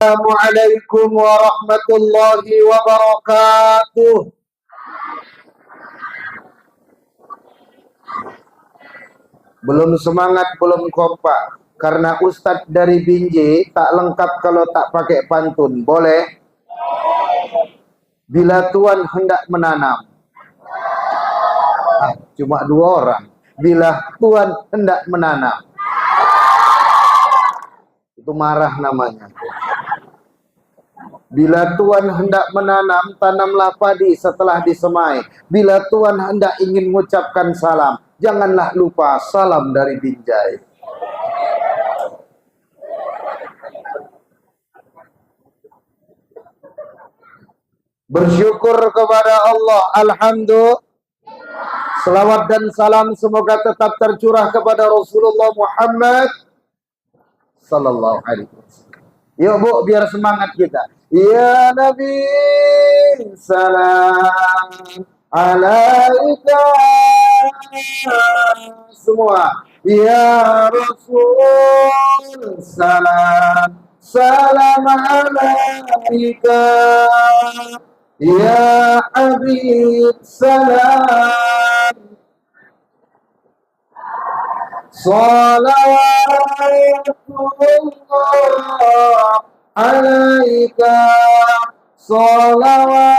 Assalamualaikum warahmatullahi wabarakatuh. Belum semangat, belum kompak. Karena Ustadz dari Binjai tak lengkap kalau tak pakai pantun. Boleh? Bila Tuhan hendak menanam. Cuma 2 orang. Bila Tuhan hendak menanam. Itu marah namanya. Bila Tuhan hendak menanam, tanamlah padi setelah disemai. Bila Tuhan hendak ingin mengucapkan salam, janganlah lupa salam dari Binjai. Bersyukur kepada Allah. Alhamdulillah. Selawat dan salam semoga tetap tercurah kepada Rasulullah Muhammad sallallahu alaihi wasallam. Yuk Bu, biar semangat kita. Ya Nabi salam alaika. Semua. Ya Rasul salam salam alaika. Ya Habib salam salawatullah alaika. Salawat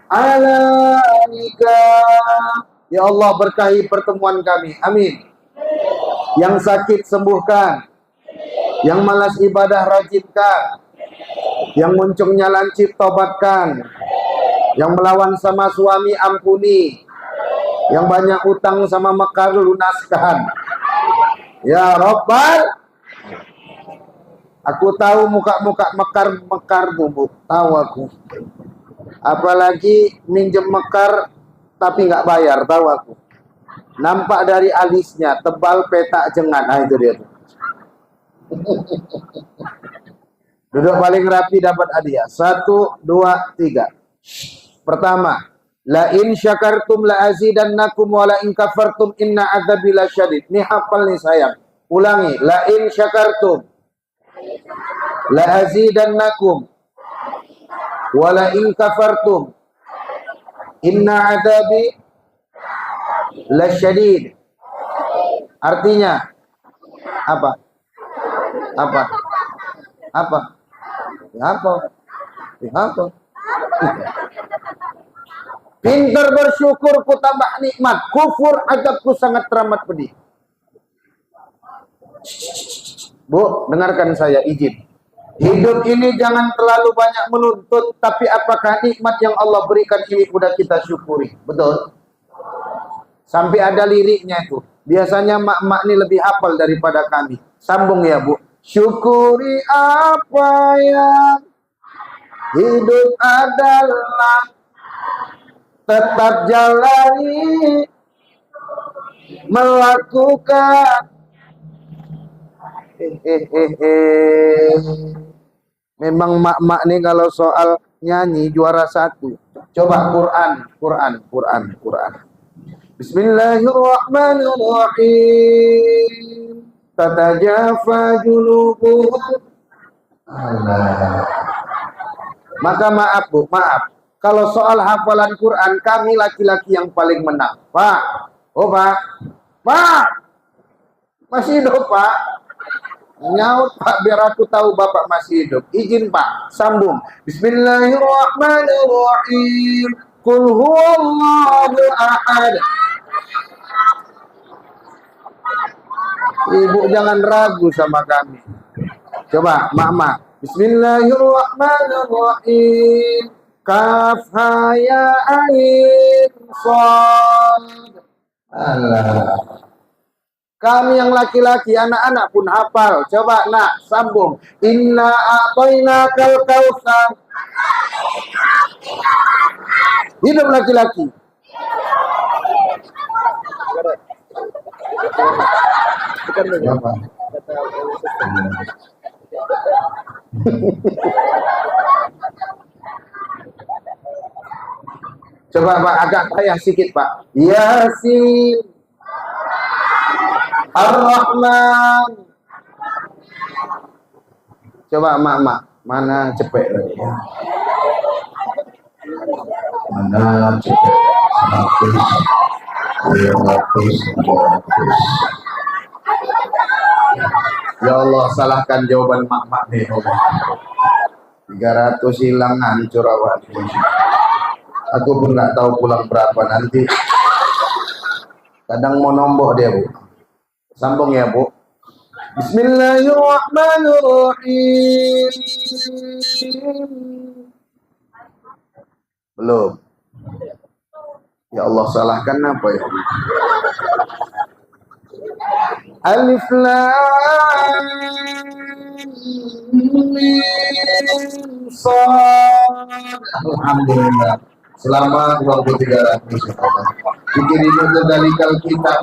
alaika. Ya Allah, berkahi pertemuan kami, amin. Yang sakit sembuhkan, yang malas ibadah rajinkan, yang muncungnya lancip tobatkan, yang melawan sama suami ampuni, yang banyak utang sama mekar lunaskan. Ya Rabbal, aku tahu muka-muka mekar Bu, tahu aku. Apalagi minjem mekar tapi nggak bayar, tahu aku. Nampak dari alisnya, tebal petak jengat. Nah itu dia tuh. Duduk paling rapi dapat hadiah. 1, 2, 3. Pertama, la in syakartum la azidannakum wa la in kafartum inna adzabi lasyadid. Ini hafal nih sayang. Ulangi, la in syakartum la azidannakum wa la in kafartum inna adzabi lasyadid. Artinya apa? Apa? Apa? Apa? Apa? Pintar bersyukur ku tambah nikmat, kufur adabku sangat teramat pedih. Bu, dengarkan saya, izin. Hidup ini jangan terlalu banyak menuntut, tapi apakah nikmat yang Allah berikan ini sudah kita syukuri? Betul? Sampai ada liriknya itu. Biasanya mak-mak ini lebih hafal daripada kami. Sambung ya Bu. Syukuri apa yang hidup adalah, tetap jalani, melakukan. Memang mak-mak nih kalau soal nyanyi juara 1. Coba Quran. Bismillahirrahmanirrahim. Tatajafa junubuhum. Maka maaf Bu, maaf. Kalau soal hafalan Quran, kami laki-laki yang paling menang. Pak, oh Pak, masih hidup Pak? Nyaut Pak, biar aku tahu Bapak masih hidup. Izin Pak, sambung. Bismillahirrahmanirrahim. Qul huwallahu ahad. Ibu jangan ragu sama kami. Coba, Mama. Bismillahirrahmanirrahim. Kaf ha ya ain shad. Allah. Kami yang laki-laki, anak-anak pun hafal. Coba nak, sambung. Inna a'tainakal kautsar. Hidup laki-laki. Coba Pak, agak payah sedikit Pak. Yasin, Ar-Rahman, Coba mak, mana cepet lagi ya? Mana cepet? 100, 200, 300. Ya Allah, salahkan jawaban mak nih. 300 hilang, hancur awak. Aku pun nggak tahu pulang berapa nanti. Kadang mau nombok dia, Bu. Sambung ya, Bu. Bismillahirrahmanirrahim. Belum. Ya Allah, salahkan apa ya? Alif Lam Mim Shad. Alhamdulillah. Selamat 2300. Pikirin itu dari kal kita.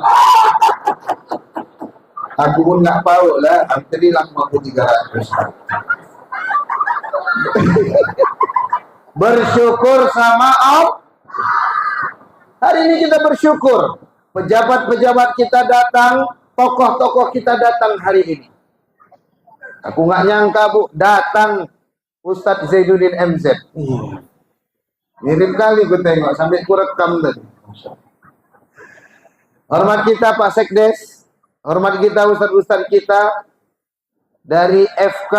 Aku pun nggak tahu lah. Tadi langsung 300. Bersyukur sama Allah. Hari ini kita bersyukur. Pejabat-pejabat kita datang, tokoh-tokoh kita datang hari ini. Aku nggak nyangka, Bu, datang Ustadz Zainuddin MZ. Mirip kali ku tengok sampai ku rekam tadi. Hormat kita Pak Sekdes, hormat kita Ustadz-Ustadz kita dari FK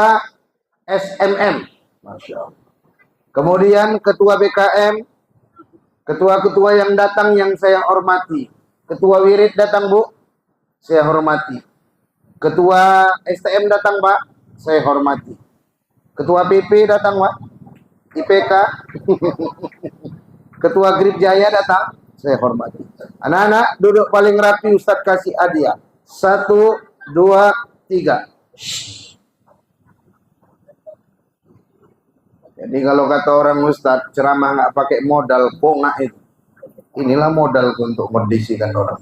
SMM. Masya Allah. Kemudian Ketua BKM, ketua-ketua yang datang yang saya hormati. Ketua Wirid datang, Bu, saya hormati. Ketua STM datang, Pak, saya hormati. Ketua PP datang, Pak, IPK. Ketua Grip Jaya datang, saya hormati. Anak-anak duduk paling rapi, Ustadz kasih hadiah. 1, 2, 3. Jadi kalau kata orang Ustadz, ceramah nggak pakai modal, bongak itu. Inilah modal untuk mendisikan orang.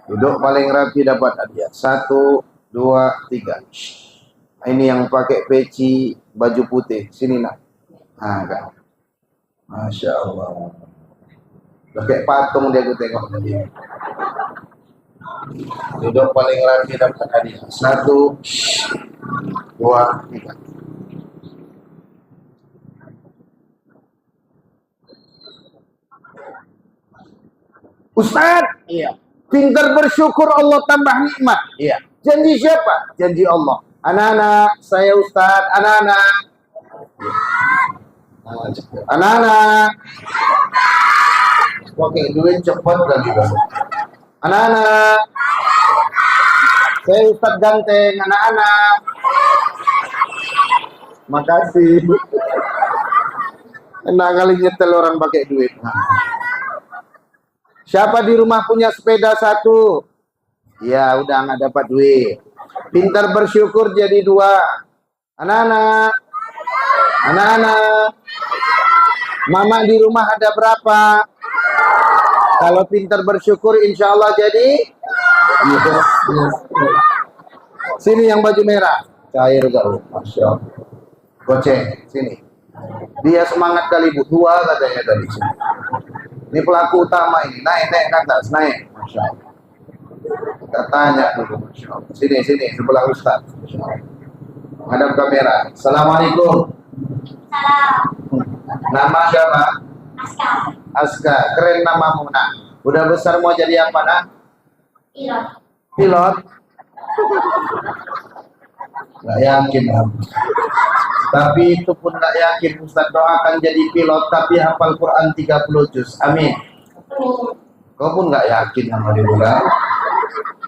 Duduk paling rapi dapat hadiah. 1, 2, 3. Ini yang pakai peci baju putih. Sini nak. Nah, kan. Masya Allah. Pakai patung dia aku tengok tadi. Duduk paling rapi dapat hadiah. 1, 2, 3. Ustaz, iya. Pintar bersyukur Allah tambah nikmat. Iya. Janji siapa? Janji Allah. Anak-anak, saya Ustaz. Anak-anak. Anak-anak. Oke, duit cepat lagi. Anak-anak. Saya Ustaz ganteng. Anak-anak. Makasih. Enak kali nyetel orang pakai duit. Siapa di rumah punya sepeda 1? Ya udah nggak dapat duit. Pintar bersyukur jadi 2. Anak-anak, anak-anak, mama di rumah ada berapa? Kalau pintar bersyukur, insya Allah jadi. Yes. Sini yang baju merah, cair gak? Masya Allah. Goceng, sini. Dia semangat kali, Bu. 2 katanya tadi. Ini pelaku utama ini. Naik ke atas, naik. Masya Allah. Kita tanya dulu. Masya Allah. Sini, sebelah Ustaz. Hadap kamera. Assalamualaikum. Salam. Nama siapa? Aska. Aska. Keren namamu, nak. Udah besar mau jadi apa, nak? Pilot. Pilot? Gak yakin, nak. Tapi itu pun gak yakin. Ustaz doakan jadi pilot, tapi hafal Quran 30 juz. Amin. Kau pun gak yakin sama dia juga.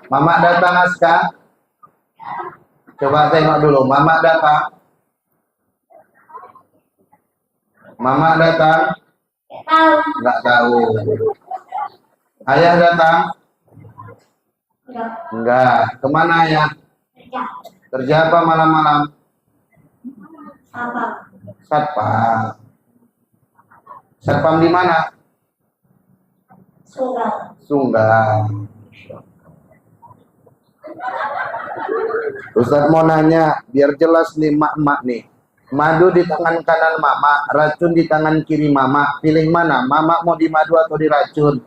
Mama datang, Aska. Coba tengok dulu. Mama datang. Mama datang. Tahu. Gak tahu. Ayah datang. Enggak. Kemana ayah? Kerja. Kerja apa malam-malam? Apa? Satpam. Satpam di mana? Sungai. Sunggal. Ustaz mau nanya, biar jelas nih mak-mak nih. Madu di tangan kanan mama, racun di tangan kiri mama. Pilih mana? Mama mau di madu atau di racun?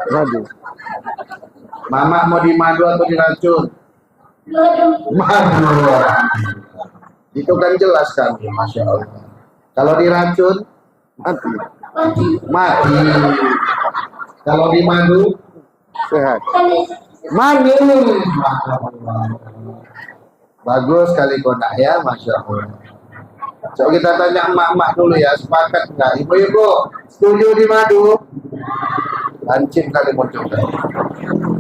Madu. Mama mau di madu atau di racun? Madu. Madu. Itu kan jelas kan, Masya Allah. Kalau diracun, mati. Mati. Mati. Kalau di madu, sehat. Manis. Manis. Bagus sekali konak ya, Masya Allah. So kita tanya emak-emak dulu ya, sepakat enggak? Ibu-ibu, setuju di madu? Lancip kali mau coba.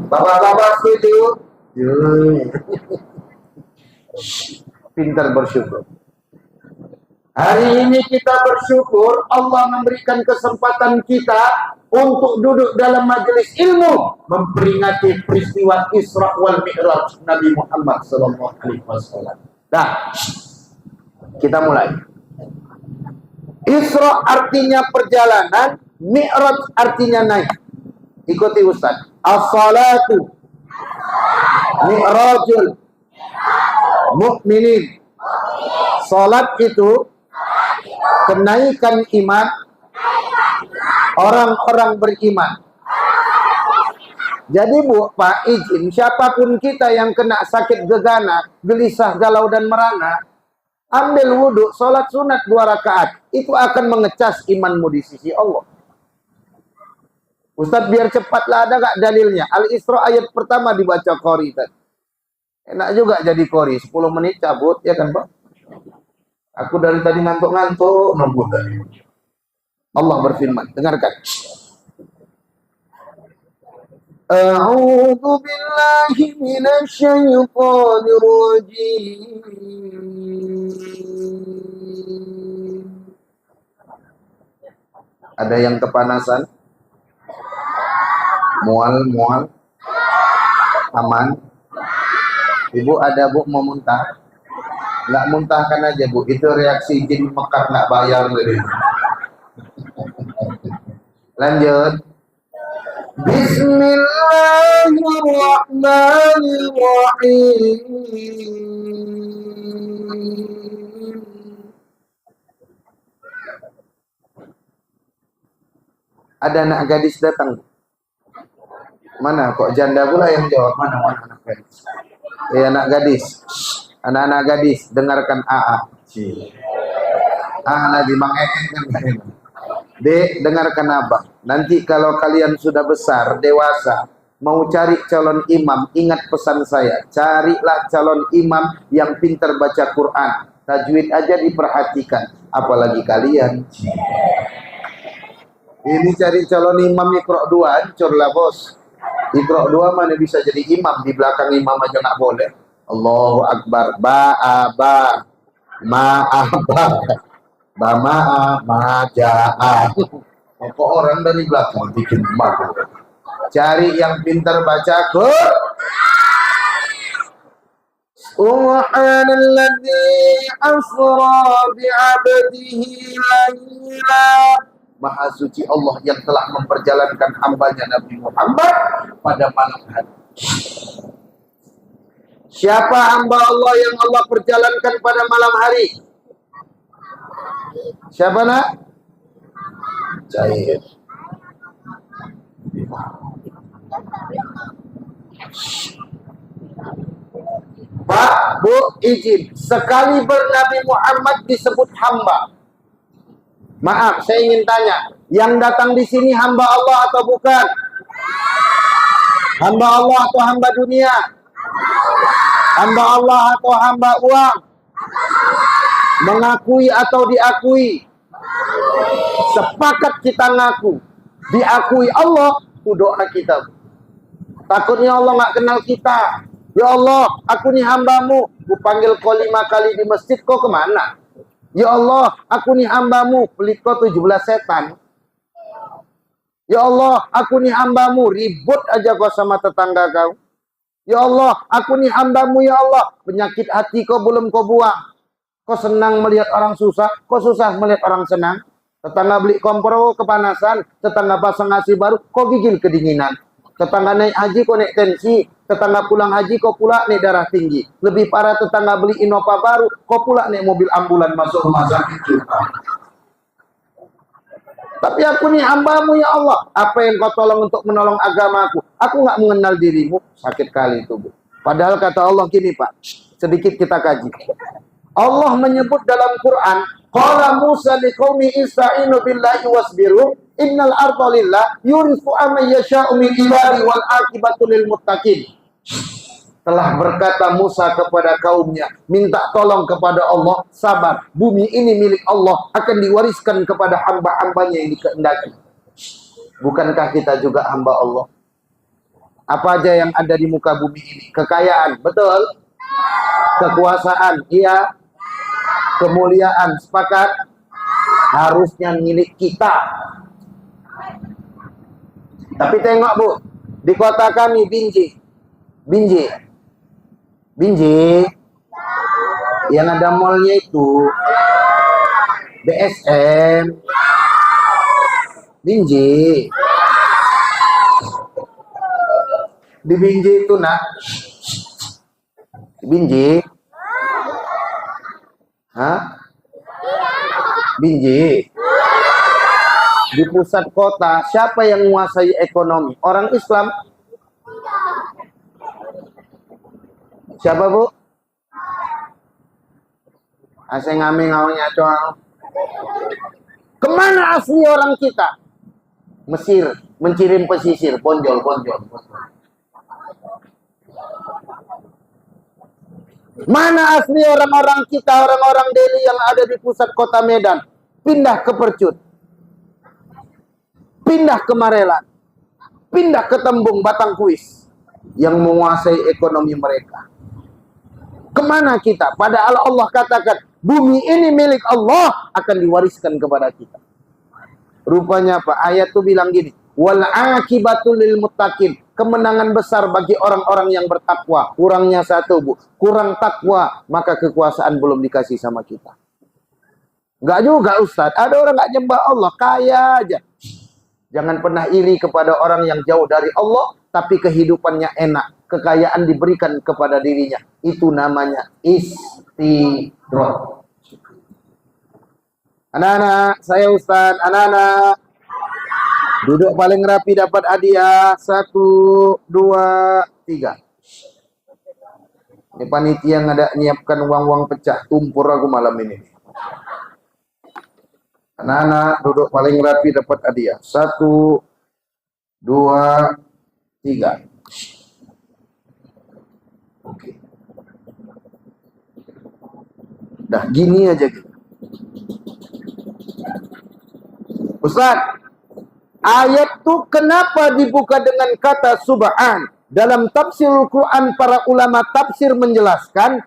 Bapak-bapak setuju? Pintar bersyukur. Hari ini kita bersyukur Allah memberikan kesempatan kita untuk duduk dalam majelis ilmu memperingati peristiwa Isra wal Mi'raj Nabi Muhammad sallallahu alaihi wasallam. Dah, kita mulai. Isra artinya perjalanan, Mi'raj artinya naik. Ikuti Ustaz. As-salatu Mi'rajul mu'minin. Salat itu kenaikan iman orang-orang beriman. Jadi Bu, Pak, izin siapapun kita yang kena sakit gegana, gelisah, galau dan merana, ambil wudhu, sholat sunat 2 rakaat, itu akan mengecas imanmu di sisi Allah. Ustadz biar cepatlah, ada gak dalilnya? Al-Isra ayat pertama dibaca qori tadi. Enak juga jadi qori, 10 menit cabut, ya kan Pak? Aku dari tadi ngantuk-ngantuk, nunggu tadi. Allah berfirman, dengarkan. A'udzu billahi minasy syaithanir rajim. Ada yang kepanasan? Mual, aman. Ibu ada Bu mau muntah? Nggak muntahkan aja Bu, itu reaksi jin Mekah nggak bayar gitu. Lanjut. Bismillahirrahmanirrahim. Ada anak gadis datang. Mana kok janda pula yang jawab? Mana anak gadis? Anak gadis. Anak-anak gadis, dengarkan AA. Lagi Bang kan. Dek, dengarkan Abah. Nanti kalau kalian sudah besar, dewasa, mau cari calon imam, ingat pesan saya. Carilah calon imam yang pintar baca Quran. Tajwid aja diperhatikan. Apalagi kalian. Ini cari calon imam Iqra 2, hancur lah bos. Iqra 2 mana bisa jadi imam, di belakang imam aja nggak boleh. Allahu Akbar. Ba ma'a maja'a. Kok orang dari belakang bikin malu. Cari yang pintar baca Quran. Subhanalladzi asra bi'abdihi laila. Maha suci Allah yang telah memperjalankan hambanya Nabi Muhammad pada malam hari. Siapa hamba Allah yang Allah perjalankan pada malam hari? Siapa nak? Cair. Pak, Bu, izin. Sekali Nabi Muhammad disebut hamba. Maaf, saya ingin tanya. Yang datang di sini hamba Allah atau bukan? Hamba Allah atau hamba dunia? Hamba Allah atau hamba uang? Mengakui atau diakui? Sepakat kita ngaku. Diakui Allah, itu doa kita. Takutnya Allah nggak kenal kita. Ya Allah, aku nih hambamu. Ku panggil kau 5 kali di masjid, kau kemana? Ya Allah, aku nih hambamu. Pelit kau 17 setan. Ya Allah, aku nih hambamu. Ribut aja kau sama tetangga kau. Ya Allah, aku nih hambamu ya Allah. Penyakit hati kau belum kau buang. Kau senang melihat orang susah, kau susah melihat orang senang. Tetangga beli kompor, kepanasan. Tetangga pasang AC baru, kau gigil kedinginan. Tetangga naik haji, kau naik tensi. Tetangga pulang haji, kau pula naik darah tinggi. Lebih parah tetangga beli Innova baru, kau pula naik mobil ambulan masuk rumah sakit. Tapi aku nih hambamu ya Allah. Apa yang kau tolong untuk menolong agamaku? Aku nggak mengenal dirimu. Sakit kali itu Bu. Padahal kata Allah gini Pak, sedikit kita kaji. Allah menyebut dalam Quran, qala Musa liqaumi ista'inu billahi wasbiru innal arda lillah yurithu amman yasha'u min ibadi wal aqibatu lil muttaqin. Telah berkata Musa kepada kaumnya, minta tolong kepada Allah, sabar, bumi ini milik Allah, akan diwariskan kepada hamba-hambanya yang dikehendaki. Bukankah kita juga hamba Allah? Apa aja yang ada di muka bumi ini? Kekayaan, betul? Kekuasaan, iya. Kemuliaan, sepakat? Harusnya milik kita. Tapi tengok Bu, di kota kami Binjai, yang ada mallnya itu BSM, Binjai. Di Binjai itu nak, Binjai, Binjai. Di pusat kota, siapa yang menguasai ekonomi? Orang Islam. Siapa Bu? Asing ngami ngawanya doang. Kemana asli orang kita? Mesir, mencirim pesisir, ponjol. Mana asli orang-orang kita, orang-orang Delhi yang ada di pusat kota Medan? Pindah ke Percut, pindah ke Marelan, pindah ke Tembung, Batangkuis, yang menguasai ekonomi mereka. Kemana kita? Padahal Allah katakan, bumi ini milik Allah, akan diwariskan kepada kita. Rupanya apa? Ayat itu bilang gini, wal aqibatu lil muttaqin. Kemenangan besar bagi orang-orang yang bertakwa. Kurangnya satu Bu, kurang takwa, maka kekuasaan belum dikasih sama kita. Enggak juga Ustaz, ada orang enggak nyembah Allah, kaya aja. Jangan pernah iri kepada orang yang jauh dari Allah, tapi kehidupannya enak. Kekayaan diberikan kepada dirinya. Itu namanya istidroj. Anak-anak, saya Ustaz, anak-anak. Duduk paling rapi dapat hadiah. 1, 2, 3. Ini panitia yang ada nyiapkan uang-uang pecah. Tumpur aku malam ini. Anak-anak duduk paling rapi dapat hadiah. 1, 2, 3. Oke. Dah gini aja gitu. Ustaz, ayat tuh kenapa dibuka dengan kata subhan? Dalam tafsir Al-Quran, para ulama tafsir menjelaskan,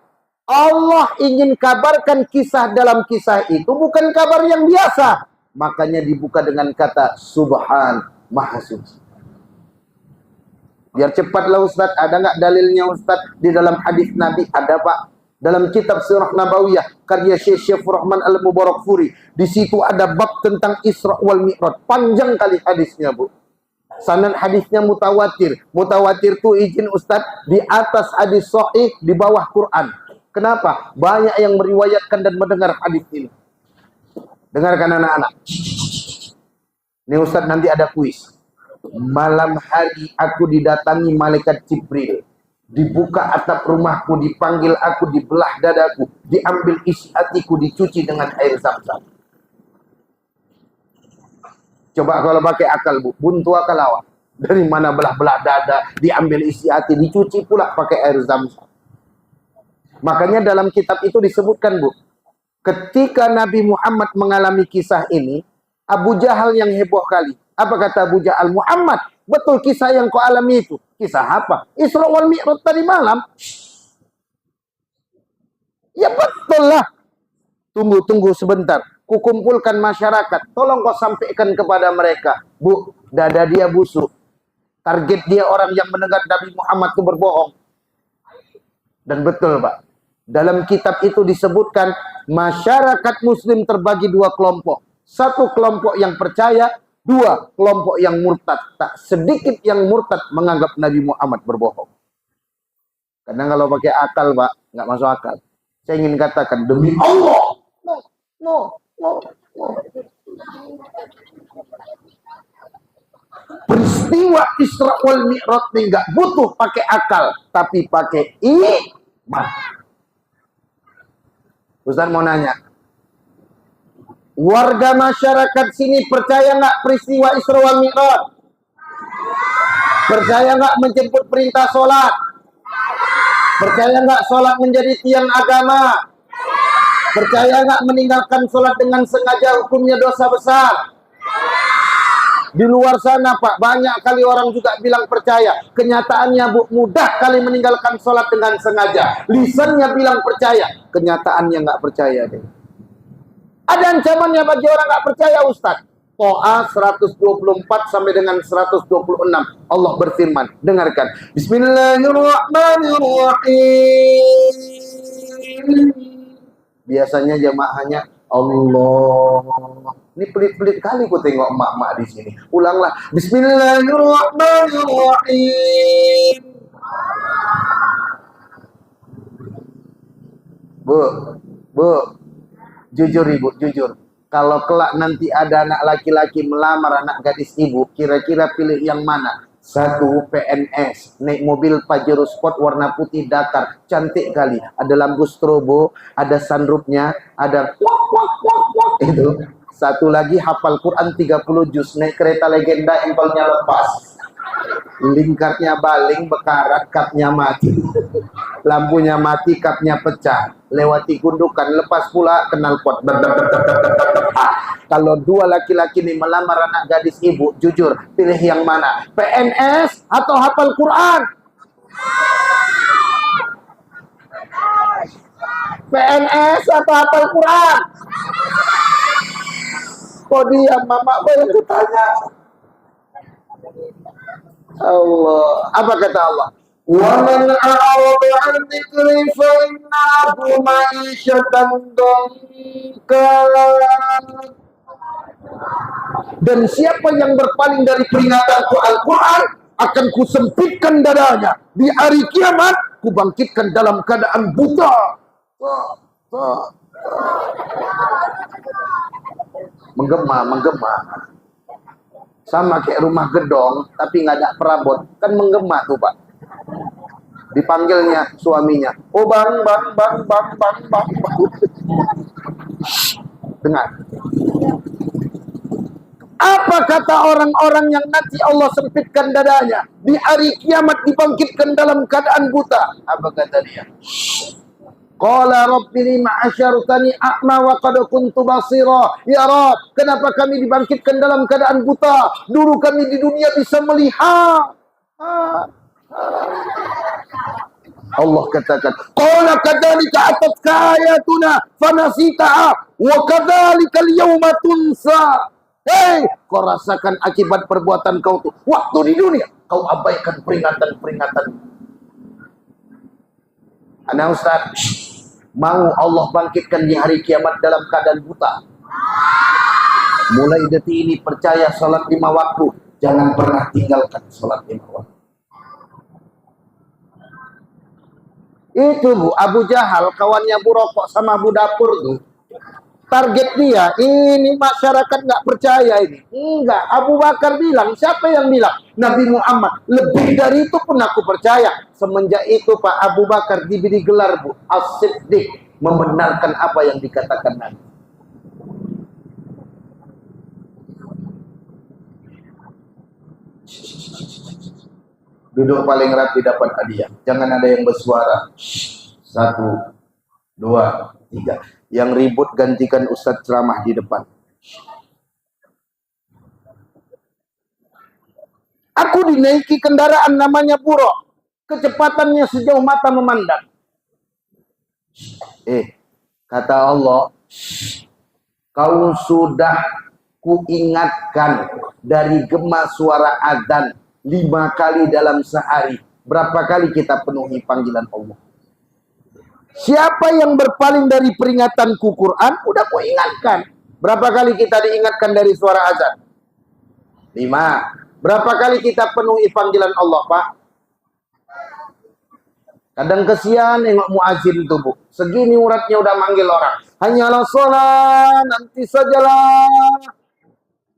Allah ingin kabarkan kisah dalam kisah itu bukan kabar yang biasa. Makanya dibuka dengan kata subhan, maha suci. Biar cepatlah Ustaz, ada nggak dalilnya Ustaz? Di dalam hadis Nabi ada Pak. Dalam kitab Sirah Nabawiyah karya Syekh Rahman Al-Mubarakfuri, di situ ada bab tentang Isra wal Mi'raj. Panjang kali hadisnya Bu. Sanad hadisnya mutawatir. Mutawatir itu izin Ustaz di atas hadis sahih, di bawah Quran. Kenapa? Banyak yang meriwayatkan dan mendengar hadis ini. Dengarkan anak-anak. Ini Ustaz nanti ada kuis. Malam hari aku didatangi malaikat Jibril. Dibuka atap rumahku, dipanggil aku, dibelah dadaku, diambil isi hatiku, dicuci dengan air zam-zam. Coba kalau pakai akal Bu, buntu akal awak. Dari mana belah-belah dada, diambil isi hati, dicuci pula pakai air zam-zam. Makanya dalam kitab itu disebutkan Bu, ketika Nabi Muhammad mengalami kisah ini, Abu Jahal yang heboh kali. Apa kata Abu Jahal? Muhammad, betul kisah yang kau alami itu. Kisah apa? Isra wal Mi'raj tadi malam. Ya betul lah. Tunggu sebentar. Kukumpulkan masyarakat. Tolong kau sampaikan kepada mereka. Bu, dada dia busuk. Target dia orang yang mendengar Nabi Muhammad itu berbohong. Dan betul Pak. Dalam kitab itu disebutkan masyarakat muslim terbagi 2 kelompok. 1 kelompok yang percaya, 2 kelompok yang murtad. Tak sedikit yang murtad menganggap Nabi Muhammad berbohong. Karena kalau pakai akal Pak, nggak masuk akal. Saya ingin katakan demi Allah. No. Peristiwa Isra wal Mi'raj ini nggak butuh pakai akal, tapi pakai iman. Ustaz mau nanya, warga masyarakat sini percaya nggak peristiwa Isra wal Mi'raj? Percaya nggak menjemput perintah sholat? Percaya nggak sholat menjadi tiang agama? Percaya nggak meninggalkan sholat dengan sengaja hukumnya dosa besar? Di luar sana Pak, banyak kali orang juga bilang percaya. Kenyataannya Bu, mudah kali meninggalkan sholat dengan sengaja. Lisannya bilang percaya, kenyataannya nggak percaya deh. Ada ancamannya bagi orang nggak percaya Ustaz. Toa 124 sampai dengan 126. Allah berfirman, dengarkan. Bismillahirrahmanirrahim. Biasanya jamaahnya Allah. Ini pelit-pelit kali ku tengok emak-emak di sini. Ulanglah. Bismillahirrahmanirrahim. Bu, jujur Ibu, jujur. Kalau kelak nanti ada anak laki-laki melamar anak gadis Ibu, kira-kira pilih yang mana? Satu, PNS, naik mobil Pajero Sport warna putih Dakar, cantik kali. Ada lampu strobo, ada sunroofnya, ada itu. Satu lagi hafal Quran 30 juz, naik kereta legenda, empelnya lepas, lingkarnya baling, bekarat, kapnya mati, lampunya mati, kapnya pecah, lewati gundukan, lepas pula knalpot. Kalau dua laki-laki ini melamar anak gadis Ibu, jujur, pilih yang mana? PNS atau hafal Quran? PNS atau hafal Quran? Kok diam, mama boleh ditanya? Allah, apa kata Allah? Wa man a'rada 'an dzikri fa inna lahu ma'isyatan dhanka. Dan siapa yang berpaling dari peringatanku Al-Quran, akan kusempitkan dadanya. Di hari kiamat, kubangkitkan dalam keadaan buta. Menggema. Sama kayak rumah gedong, tapi nggak ada perabot. Kan menggema tuh Pak. Dipanggilnya suaminya. Oh bang. Dengar. Apa kata orang-orang yang nanti Allah sempitkan dadanya? Di hari kiamat dibangkitkan dalam keadaan buta. Apa kata dia? Qala rabbi lima asyartani a'ma wa qad kuntu basira. Ya Rabb, kenapa kami dibangkitkan dalam keadaan buta? Dulu kami di dunia bisa melihat. Allah katakan, qala kadzalika atatka ayatuna fanasitaha wa kadzalika al-yawma tunsa. Hei, kau rasakan akibat perbuatan kau tuh. Waktu di dunia kau abaikan peringatan-peringatan. Ana Ustaz, mau Allah bangkitkan di hari kiamat dalam keadaan buta. Mulai detik ini percaya sholat 5 waktu. Jangan pernah tinggalkan sholat 5 waktu. Itu Bu, Abu Jahal, kawannya Bu Rokok sama Bu Dapur tuh. Target dia, ini masyarakat nggak percaya ini. Enggak, Abu Bakar bilang, siapa yang bilang? Nabi Muhammad, lebih dari itu pun aku percaya. Semenjak itu Pak Abu Bakar diberi gelar Bu, As-Siddiq, membenarkan apa yang dikatakan Nabi. Duduk paling rapi dapat hadiah. Jangan ada yang bersuara. 1, 2, 3. Yang ribut gantikan Ustadz ceramah di depan. Aku dinaiki kendaraan namanya Buruk. Kecepatannya sejauh mata memandang. Kata Allah, kau sudah kuingatkan dari gema suara adzan 5 kali dalam sehari. Berapa kali kita penuhi panggilan Allah? Siapa yang berpaling dari peringatanku Quran, udah ku ingatkan. Berapa kali kita diingatkan dari suara azan? 5. Berapa kali kita penuhi panggilan Allah, Pak? Kadang kesian nengok muazin tuh, Bu. Segini uratnya udah manggil orang. Hanyalah sholat, nanti sajalah.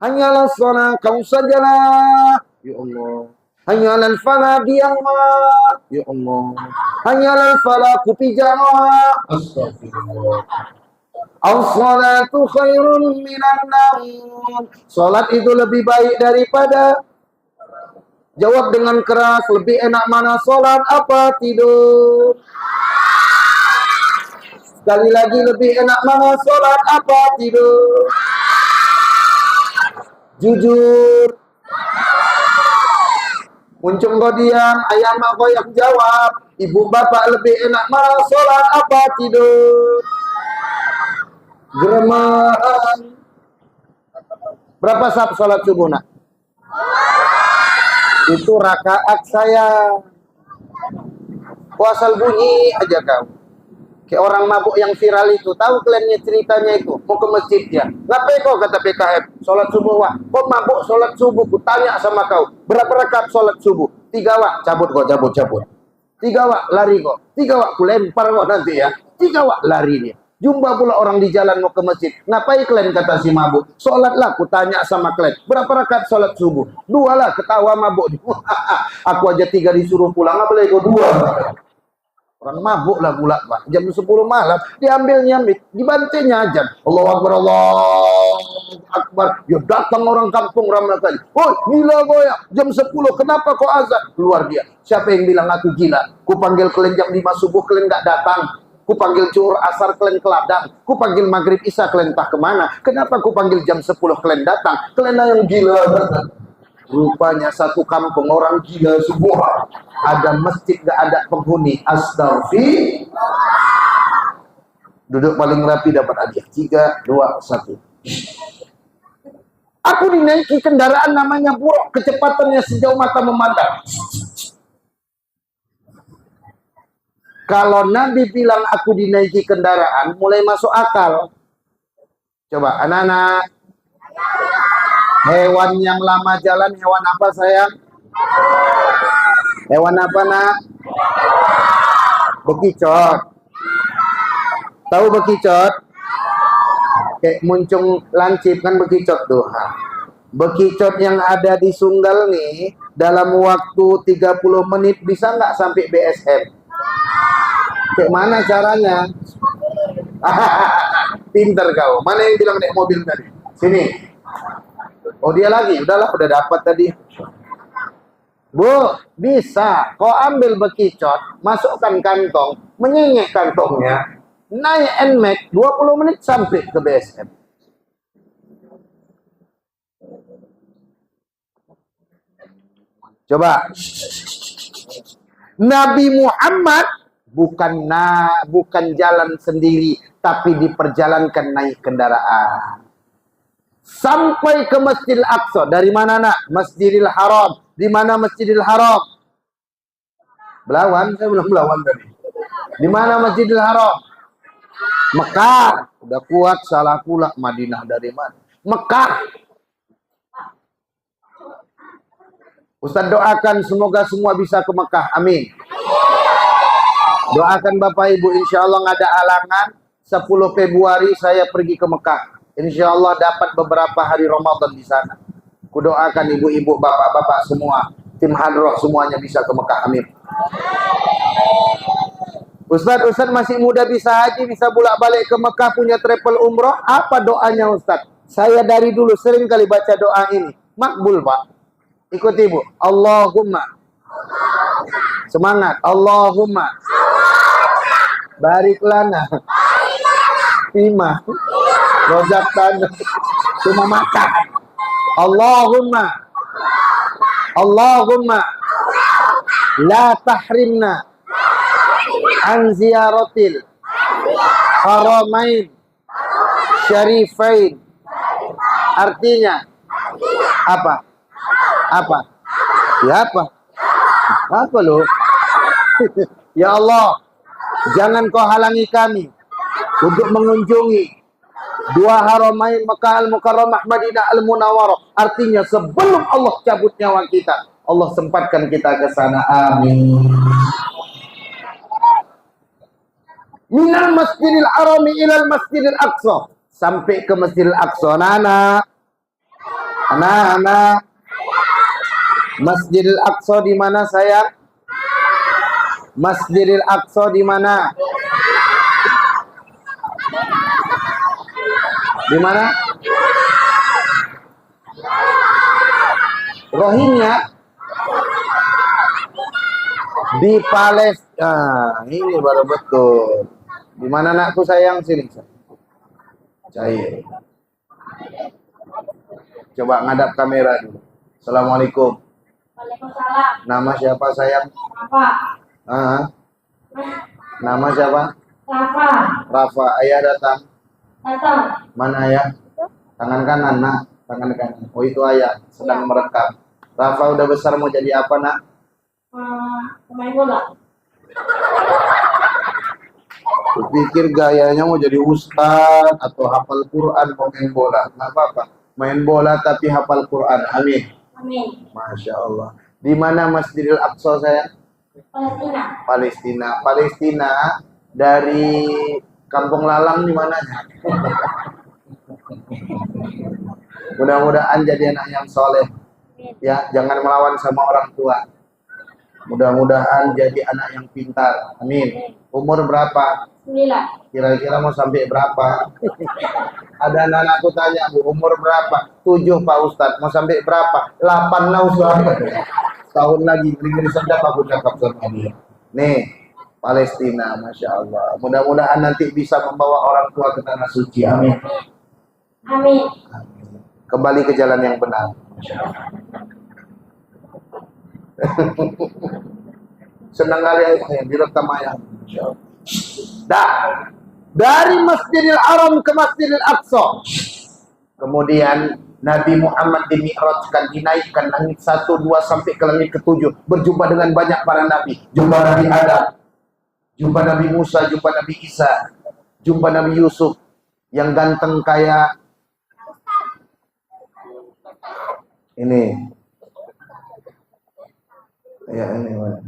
Hanyalah salat kau sajalah. Ya Allah. Hanyalah falah diamlah. Ya Allah. Hanyalah falah kupijama. Astagfirullah. As-salatu khairun minan naum. Salat itu lebih baik daripada. Jawab dengan keras, lebih enak mana salat apa tidur? Sekali lagi, lebih enak mana salat apa tidur? Jujur. Muncung kau diam, ayam kau yang jawab. Ibu bapak lebih enak mana salat apa tidur? Geremahan. Berapa sab salat subuh nak? Itu rakaat saya. Puasal bunyi aja kau. Kayak orang mabuk yang viral itu. Tahu kliennya ceritanya itu. Mau ke masjid ya. Ngapain kau kata PKF? Sholat subuh wah. Kau mabuk sholat subuh. Ku tanya sama kau. Berapa rakaat sholat subuh? 3 wak. Cabut kau, cabut. 3 wak lari kau. 3 wak ku lempar kau nanti ya. 3 wak lari dia. Jumpa pula orang di jalan mau ke masjid. Ngapain klien kata si mabuk? Sholatlah, ku tanya sama klien. Berapa rakaat sholat subuh? 2 lah, ketawa mabuk. Aku aja 3 disuruh pulang, nggak boleh kau 2. Orang mabuk lah pula, Pak. Jam 10 malam, diambil nyamik, dibantainya aja. Allahu Akbar, Allahu Akbar. Ya datang orang kampung ramai kali. Oh, gila kau ya. Jam 10, kenapa kau azan? Keluar dia. Siapa yang bilang aku gila? Ku panggil klien jam 5 subuh, klien nggak datang. Ku panggil zuhur asar kalian ke ladang. Ku panggil maghrib isya kalian entah kemana. Kenapa ku panggil jam 10 kalian datang? Kalian yang gila. Rupanya satu kampung orang gila semua. Ada masjid gak ada penghuni. Astagfirullah. Duduk paling rapi dapat hadiah. 3, 2, 1. Aku dinaiki kendaraan namanya buruk. Kecepatannya sejauh mata memandang. Kalau Nabi bilang aku dinaiki kendaraan, mulai masuk akal. Coba, anak-anak. Hewan yang lama jalan, hewan apa sayang? Hewan apa nak? Bekicot. Tahu bekicot? Kayak muncung lancip kan bekicot tuh. Bekicot yang ada di Sunggal nih, dalam waktu 30 menit bisa nggak sampai BSM? Kayak mana caranya? Pinter kau. Mana yang bilang naik mobil tadi? Sini. Oh dia lagi. Udahlah, udah dapat tadi. Bu, bisa. Kau ambil bekicot, masukkan kantong, menyenyek kantongnya, naik NMAX 20 menit sampai ke BSM. Coba. Nabi Muhammad bukan jalan sendiri, tapi diperjalankan naik kendaraan. Sampai ke Masjidil Aqsa. Dari mana nak? Masjidil Haram. Di mana Masjidil Haram? Belawan, saya belum belawan tadi. Di mana Masjidil Haram? Mekah. Udah kuat, salah pula. Madinah dari mana? Mekah. Ustaz doakan semoga semua bisa ke Mekah. Amin. Doakan Bapak Ibu, insya Allah nggak ada halangan. 10 Februari saya pergi ke Mekah. Insya Allah dapat beberapa hari Ramadan di sana. Kudoakan ibu-ibu, bapak-bapak semua, tim hadroh semuanya bisa ke Mekah. Amin. Ustaz masih muda bisa haji, bisa bolak-balik ke Mekah, punya travel umroh. Apa doanya Ustaz? Saya dari dulu sering kali baca doa ini. Makbul Pak. Ikuti Bu. Allahumma. Semangat. Allahumma. Barik lana. Fima. Rozak tanah. Cuma makan. Allahumma. La tahrimna. An ziyaratil. Haramain. Syarifain. Artinya. Apa? Ya apa? Apa lo? Ya Allah, jangan kau halangi kami untuk mengunjungi 2 haramain Makkah Al-Mukarramah, Madinah Al-Munawwarah. Artinya sebelum Allah cabut nyawa kita, Allah sempatkan kita ke sana. Amin. Minal Masjidil Harami ilal Masjidil Aqsa. Sampai ke Masjidil Aqsa. Nana. Anak-anak, Masjidil Aqsa di mana sayang? Masjidil Aqsa di mana? Di mana? Rohingya di Palestina. Ini baru betul. Di mana anakku sayang, sini. Cair. Coba ngadap kamera dulu. Assalamualaikum. Waalaikumsalam. Nama siapa sayang? Rafa. Nama siapa? Rafa. Rafa. Ayah datang. Datang. Mana ayah? Tangan kanan, nak. Tangan kanan. Oh, itu ayah sedang merekam. Rafa udah besar mau jadi apa, nak? Pemain bola. Kupikir gayanya mau jadi ustaz atau hafal Quran mau main bola. Nggak apa-apa. Main bola tapi hafal Quran. Amin. Amin. Masya Allah. Di mana Masjidil Aqsa saya? Palestina. Palestina. Palestina dari Kampung Lalang di mananya? Mudah-mudahan jadi anak yang soleh. Ya, jangan melawan sama orang tua. Mudah-mudahan jadi anak yang pintar. Amin. Umur berapa? 9. Kira-kira mau sampai berapa? Ada anak-anakku tanya, Bu, umur berapa? 7 Pak Ustadz. Mau sampai berapa? 8 lah Ustadz. Tahun lagi, beri sedap aku cakap sama dia. Nih, Palestina, Masya Allah. Mudah-mudahan nanti bisa membawa orang tua ke tanah suci. Amin. Amin. Kembali ke jalan yang benar. Masya Allah. Senang kali ayah, direkam ayah. Masya Allah. Dari Masjidil Haram ke Masjidil Aqsa. Kemudian Nabi Muhammad dimi'rajkan, dinaikkan langit 1, 2 sampai ke langit ke-7, berjumpa dengan banyak para nabi. Jumpa Nabi Adam, jumpa Nabi Musa, jumpa Nabi Isa, jumpa Nabi Yusuf yang ganteng kayak ini. Ya ini mana?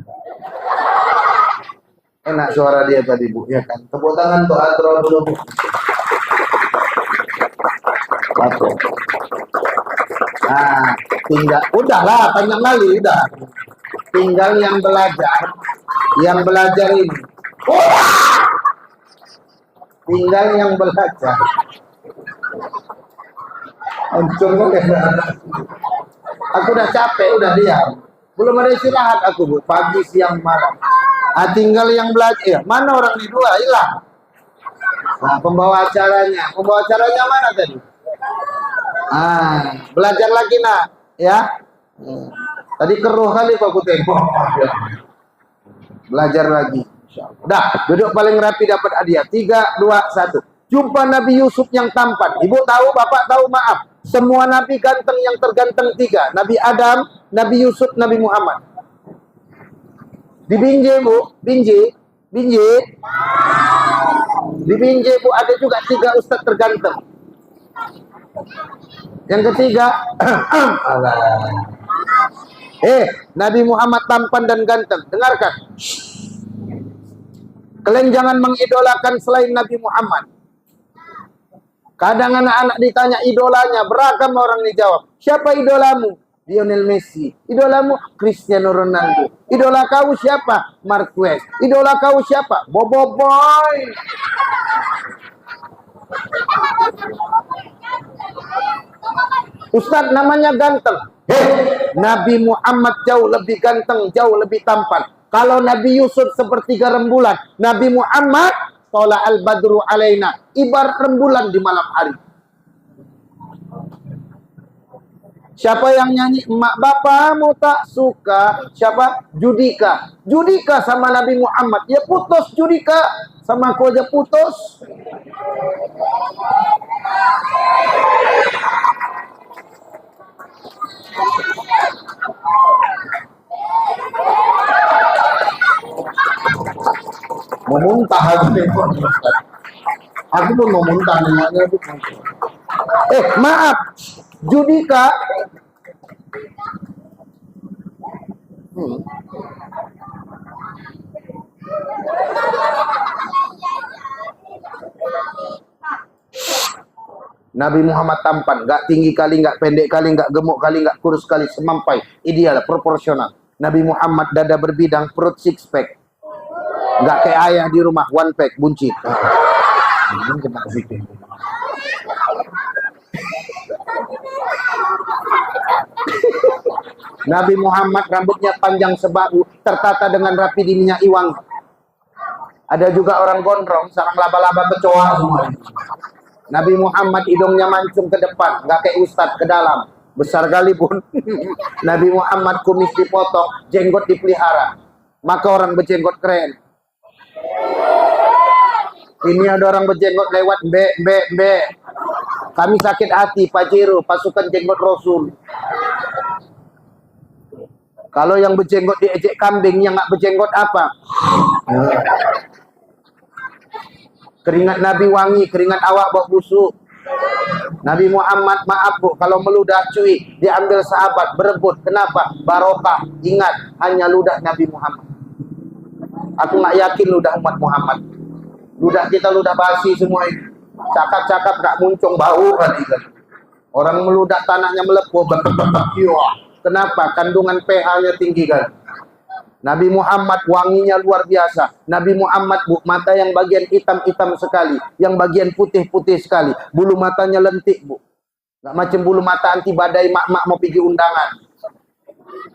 Enak suara dia tadi, Bu, ya kan? Tepuk tangan untuk Adro dulu, Bu. Satu. Nah, tinggal, udahlah, panjang kali, udah. Tinggal yang belajar ini. Tinggal yang belajar. Hancur kan? Aku udah capek, udah diam. Belum ada istirahat aku, Bu. Pagi, siang, malam. Tinggal yang belajar. Mana orang ini dua? Hilang. Nah, pembawa acaranya. Pembawa acaranya mana tadi? Belajar lagi, nak. Ya. Tadi keruh kali kok aku tengok. Belajar lagi. Udah, duduk paling rapi dapat hadiah. 3, 2, 1. Jumpa Nabi Yusuf yang tampan. Ibu tahu, bapak tahu, maaf. Semua nabi ganteng, yang terganteng 3. Nabi Adam, Nabi Yusuf, Nabi Muhammad. Di Binjai, Bu, Binjai. Di Binjai, Bu, ada juga 3 ustadz terganteng. Yang ketiga, Nabi Muhammad tampan dan ganteng. Dengarkan. Kalian jangan mengidolakan selain Nabi Muhammad. Kadang anak-anak ditanya idolanya, beragam orang dijawab. Siapa idolamu? Lionel Messi. Idolamu? Cristiano Ronaldo. Idola kau siapa? Marquez. Idola kau siapa? Bobo Boy. Ustadz namanya ganteng. Nabi Muhammad jauh lebih ganteng, jauh lebih tampan. Kalau Nabi Yusuf sepertiga rembulan, Nabi Muhammad tola al-badru alaina, ibarat rembulan di malam hari. Siapa yang nyanyi emak bapakmu tak suka? Siapa? Judika. Judika sama Nabi Muhammad. Ya putus Judika. Sama aku aja putus. Mau muntah aku nih. Aku pun mau muntah dengannya. Maaf. Judika. Nabi Muhammad tampan, nggak tinggi kali, nggak pendek kali, nggak gemuk kali, nggak kurus kali, semampai, ideal, proporsional. Nabi Muhammad dada berbidang, perut six pack, nggak kayak ayah di rumah one pack, buncit. Ini kena zikir. Nabi Muhammad rambutnya panjang sebahu, tertata dengan rapi di minyak iwang. Ada juga orang gondrong, sarang laba-laba kecoa semua. Nabi Muhammad hidungnya mancung ke depan, nggak kayak ustadz ke dalam. Besar kali pun. Nabi Muhammad kumis dipotong, jenggot dipelihara. Maka orang berjenggot keren. Ini ada orang berjenggot lewat, be. Kami sakit hati, Pajero, pasukan jenggot Rasul. Kalau yang berjenggot diejek kambing, yang nggak berjenggot apa? Keringat Nabi wangi, keringat awak bau busuk. Nabi Muhammad, maaf bu, kalau meludah cuy, diambil sahabat, berebut. Kenapa? Barokah. Ingat, hanya ludah Nabi Muhammad. Aku nggak yakin ludah umat Muhammad. Ludah kita ludah basi semua ini. Cakap-cakap gak muncung bau kali kan. Orang meludah tanahnya melepuh. Kenapa? Kandungan pH-nya tinggi kan. Nabi Muhammad wanginya luar biasa. Nabi Muhammad bu, mata yang bagian hitam-hitam sekali, yang bagian putih-putih sekali. Bulu matanya lentik bu. Gak macam bulu mata anti badai mak-mak mau pergi undangan.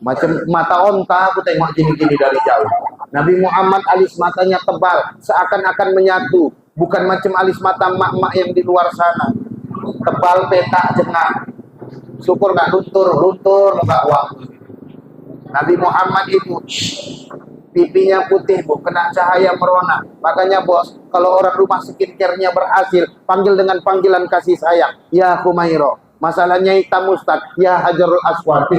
Macam mata onta aku tengok gini-gini dari jauh. Nabi Muhammad alis matanya tebal, seakan-akan menyatu. Bukan macam alis mata mak-mak yang di luar sana. Tebal, petak, jengah. Syukur gak luntur gak wangi. Nabi Muhammad itu pipinya putih bu, kena cahaya merona. Makanya bos, kalau orang rumah skincare-nya berhasil, panggil dengan panggilan kasih sayang. Ya Humairo, masalahnya hitam Ustaz. Ya Hajarul Aswad.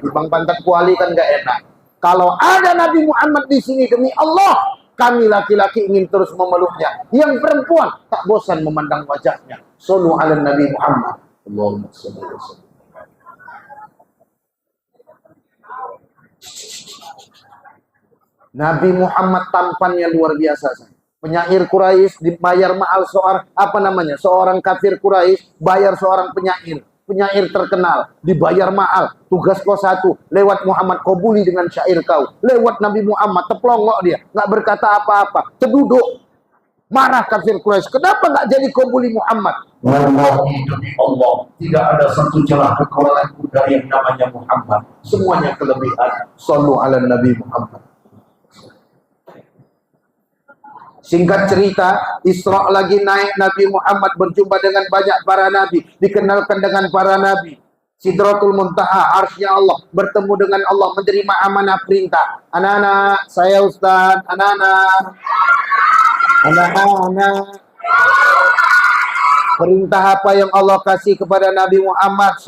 Bang pantat kuali kan gak enak. Kalau ada Nabi Muhammad di sini, demi Allah, kami laki-laki ingin terus memeluknya. Yang perempuan tak bosan memandang wajahnya. Sallu ala Nabi Muhammad. Allahumma shalli alaihi wasallam. Nabi Muhammad tampannya luar biasa. Penyair Quraisy dibayar mahal seorang kafir Quraisy bayar seorang penyair terkenal, dibayar mahal. Tugas kau satu, lewat Muhammad kau bully dengan syair kau. Lewat Nabi Muhammad teplongok dia, nggak berkata apa-apa, terduduk. Marah kafir Quraisy, kenapa nggak jadi kau bully Muhammad? Wallahi demi Allah, tidak ada satu celah kekuatanku dari yang namanya Muhammad. Semuanya kelebihan. Sallu ala Nabi Muhammad. Singkat cerita, Isra lagi naik, Nabi Muhammad berjumpa dengan banyak para nabi, dikenalkan dengan para nabi. Sidratul Muntaha, arsy Allah, bertemu dengan Allah, menerima amanah perintah. Anak-anak, saya Ustaz, anak-anak. Perintah apa yang Allah kasih kepada Nabi Muhammad?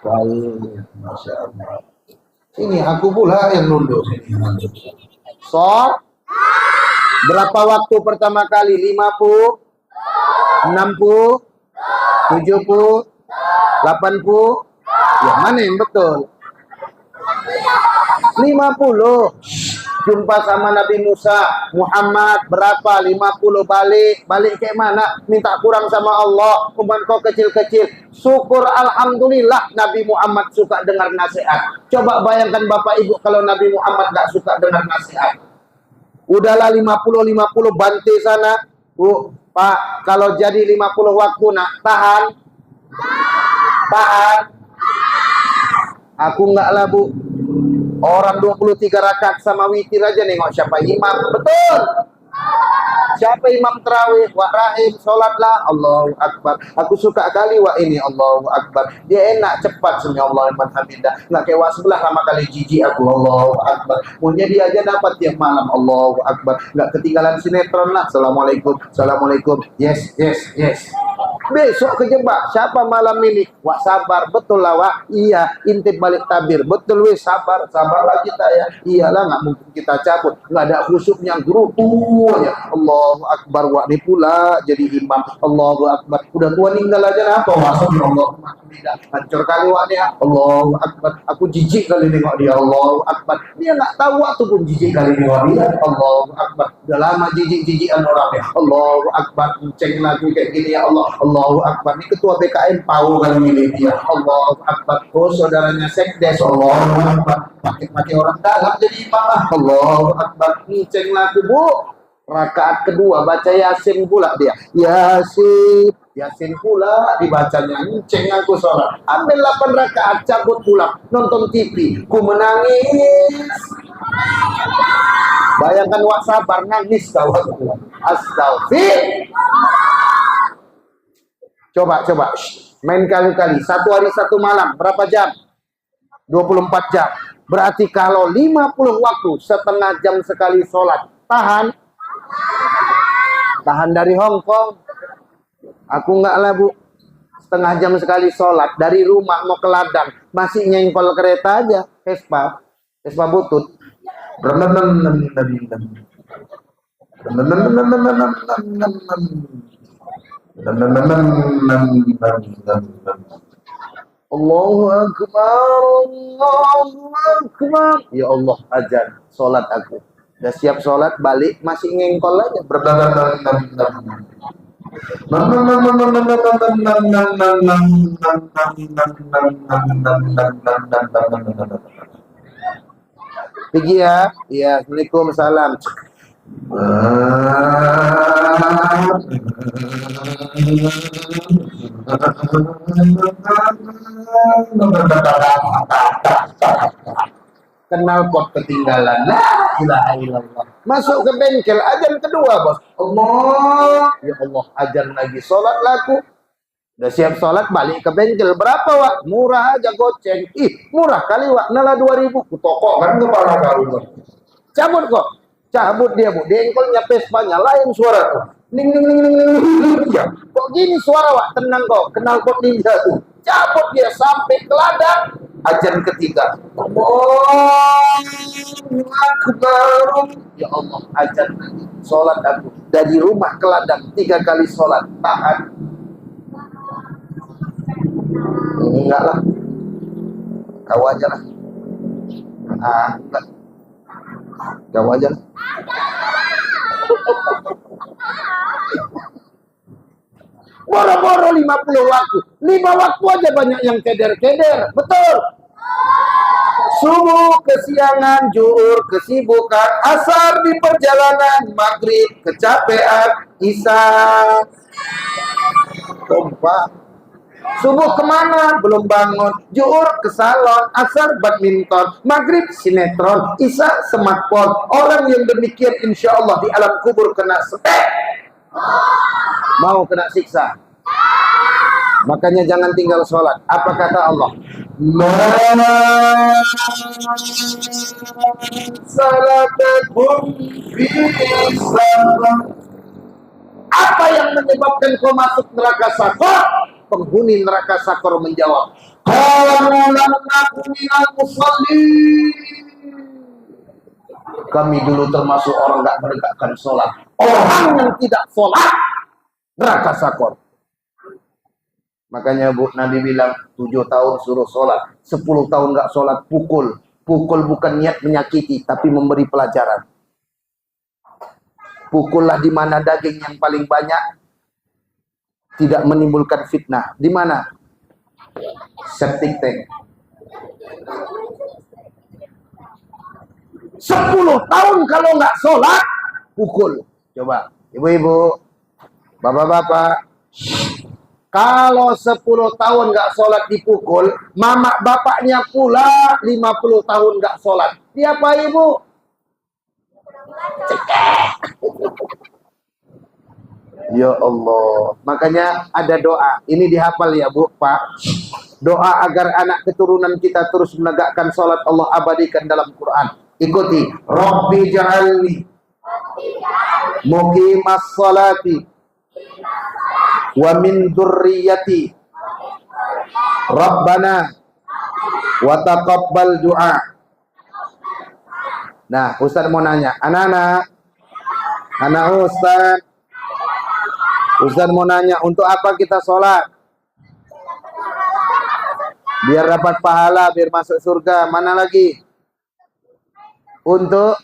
Baik, Masya Allah. Ini aku pula yang nunduk. Berapa waktu pertama kali? 50, 60, 70, 80. Yang mana yang betul? 50. Jumpa sama Nabi Musa, Muhammad berapa? 50. Balik kayak mana? Minta kurang sama Allah, umat kau kecil-kecil. Syukur alhamdulillah Nabi Muhammad suka dengar nasihat. Coba bayangkan Bapak Ibu kalau Nabi Muhammad gak suka dengar nasihat. Udahlah 50 bantai sana. Bu, Pak, kalau jadi 50 waktu nak tahan. Aku enggak lah bu. Orang 23 rakaat sama witir aja nengok siapa imam. Betul. Siapa imam terawih? Wa rahim, sholatlah. Allahu Akbar. Aku suka kali wa ini. Allahu Akbar. Dia enak, cepat. Sami Allah liman hamidah. Nggak kayak wa sebelah lama kali jijik aku. Allahu Akbar. Punya dia aja dapat tiap malam. Allahu Akbar. Nggak ketinggalan sinetron lah. Assalamualaikum. Assalamualaikum. Yes. Besok kejebak. Siapa malam ini? Wah sabar, betul lah wah. Iya, intip balik tabir. Betul weh, sabar. Sabarlah kita ya. Iyalah, nggak mungkin kita cabut. Nggak ada khusyuknya guru. Ya. Allahu Akbar. Wah ini pula jadi imam. Allahu Akbar. Udah tua ninggal aja lah. Allahumma hancur kali wah dia. Allahu Akbar. Aku jijik kali nengok dia. Allahu Akbar. Dia nggak tahu waktu pun jijik kali nengok dia. Allahu Akbar. Udah lama jijik-jijikan orangnya. Allahu Akbar. Ceng lagu kayak gini ya Allah. Allahu Akbar. Ini ketua BKM tahu kali ini dia. Allahu Akbar. Oh saudaranya sekdes. Allahu Akbar. Pakai orang dalam jadi imam. Allahu Akbar. Ceng lagu bu. Rakaat kedua baca Yasin pula dia. Yasin pula dibacanya. Ceng aku sholat. Ambil 8 rakaat cabut pulang. Nonton TV. Ku menangis. Bayangkan wak sabar nangis kawan. Astagfir. Coba. Main kali-kali. 1 hari 1 malam. Berapa jam? 24 jam. Berarti kalau 50 waktu, setengah jam sekali sholat. Tahan dari Hong Kong. Aku enggak lah bu. Setengah jam sekali sholat. Dari rumah mau ke ladang. Masih nyengkol kereta aja. Vespa butut. Allahu Akbar. Ya Allah, azan. Sholat aku. Udah siap sholat, balik masih ngengkol aja. Pergi ya. Iya, Assalamualaikum, salam. Kenal pot ketinggalan. La ilaha illallah. Masuk ke bengkel, azan kedua bos. Allah, ya Allah, azan lagi, sholat laku. Udah siap sholat, balik ke bengkel. Berapa wak? Murah aja goceng. Ih, murah kali wak. Nala 2000. Ku tokok kan kepala kau. Cabut kok. Cabut dia bu. Dengkolnya Vespanya lain suara tuh. Ning. Ya. Kok gini suara wak? Tenang kok. Kenal pot ninja tuh. Cabut dia sampai ke ladang. Azan ketiga. Allahu Akbar. Ya Allah, azan lagi. Sholat aku. Dari rumah ke ladang 3 kali sholat. Tahan. Enggak lah. Kau aja lah. Enggak. Kau aja lah. Boro-boro 50 waktu. 5 waktu aja banyak yang keder-keder. Betul. Subuh kesiangan, zuhur kesibukan, asar di perjalanan, maghrib kecapean, isya kompak. Subuh kemana? Belum bangun. Zuhur ke salon, asar badminton, maghrib sinetron, isya smartphone. Orang yang demikian insya Allah di alam kubur kena setek. Mau kena siksa. Makanya jangan tinggal sholat. Apa kata Allah? Apa yang menyebabkan kau masuk neraka sakor? Penghuni neraka sakor menjawab, kami dulu termasuk orang gak menegakkan sholat. Orang yang tidak sholat neraka sakor. Makanya bu, Nabi bilang 7 tahun suruh sholat, 10 tahun gak sholat pukul. Pukul bukan niat menyakiti, tapi memberi pelajaran. Pukullah di mana daging yang paling banyak, tidak menimbulkan fitnah. Di mana? Septic tank. 10 tahun kalau nggak sholat, pukul. Coba, ibu-ibu, bapak-bapak, kalau 10 tahun nggak sholat dipukul, mama bapaknya pula 50 tahun nggak sholat. Dia apa ibu? Cekek. Ya Allah. Makanya ada doa. Ini dihafal ya bu, pak. Doa agar anak keturunan kita terus menegakkan sholat, Allah abadikan dalam Quran. Ikuti. Rabbi ja'alni muqimas sholati wa min dzurriyyati Rabbana wa taqabbal du'a. Nah, Ustaz mau nanya, anak-anak, Ustaz mau nanya, untuk apa kita sholat? Biar dapat pahala, biar masuk surga. Mana lagi? Untuk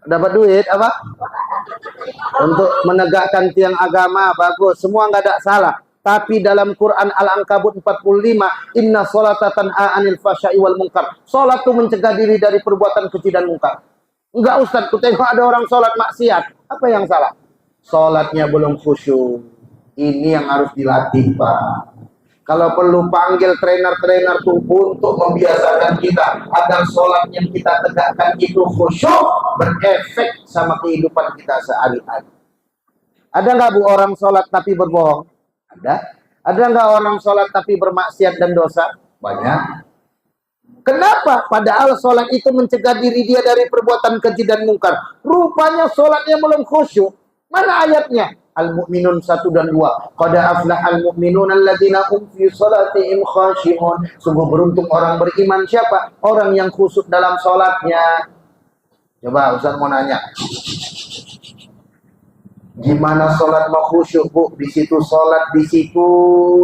dapat duit apa? Untuk menegakkan tiang agama. Bagus, semua nggak ada salah. Tapi dalam Quran Al-Ankabut 45, inna sholata tanha anil fahsya'i wal munkar. Sholat itu mencegah diri dari perbuatan keji dan munkar. Enggak Ustaz, ku tengok ada orang sholat maksiat. Apa yang salah? Sholatnya belum khusyuk. Ini yang harus dilatih, Pak. Kalau perlu panggil trainer-trainer tuh untuk membiasakan kita agar sholat yang kita tegakkan itu khusyuk, berefek sama kehidupan kita sehari-hari. Ada nggak Bu orang sholat tapi berbohong? Ada. Ada nggak orang sholat tapi bermaksiat dan dosa? Banyak. Kenapa? Padahal sholat itu mencegah diri dia dari perbuatan keji dan mungkar. Rupanya sholatnya belum khusyuk. Mana ayatnya? Al-Mu'minun 1 dan 2. Qad aflahal mu'minun alladzina hum fi sholatihim khashi'un. Sungguh beruntung orang beriman siapa? Orang yang khusyuk dalam sholatnya. Coba Ustaz mau nanya. Gimana sholat mau khusyuk, Bu? Di situ sholat, di situ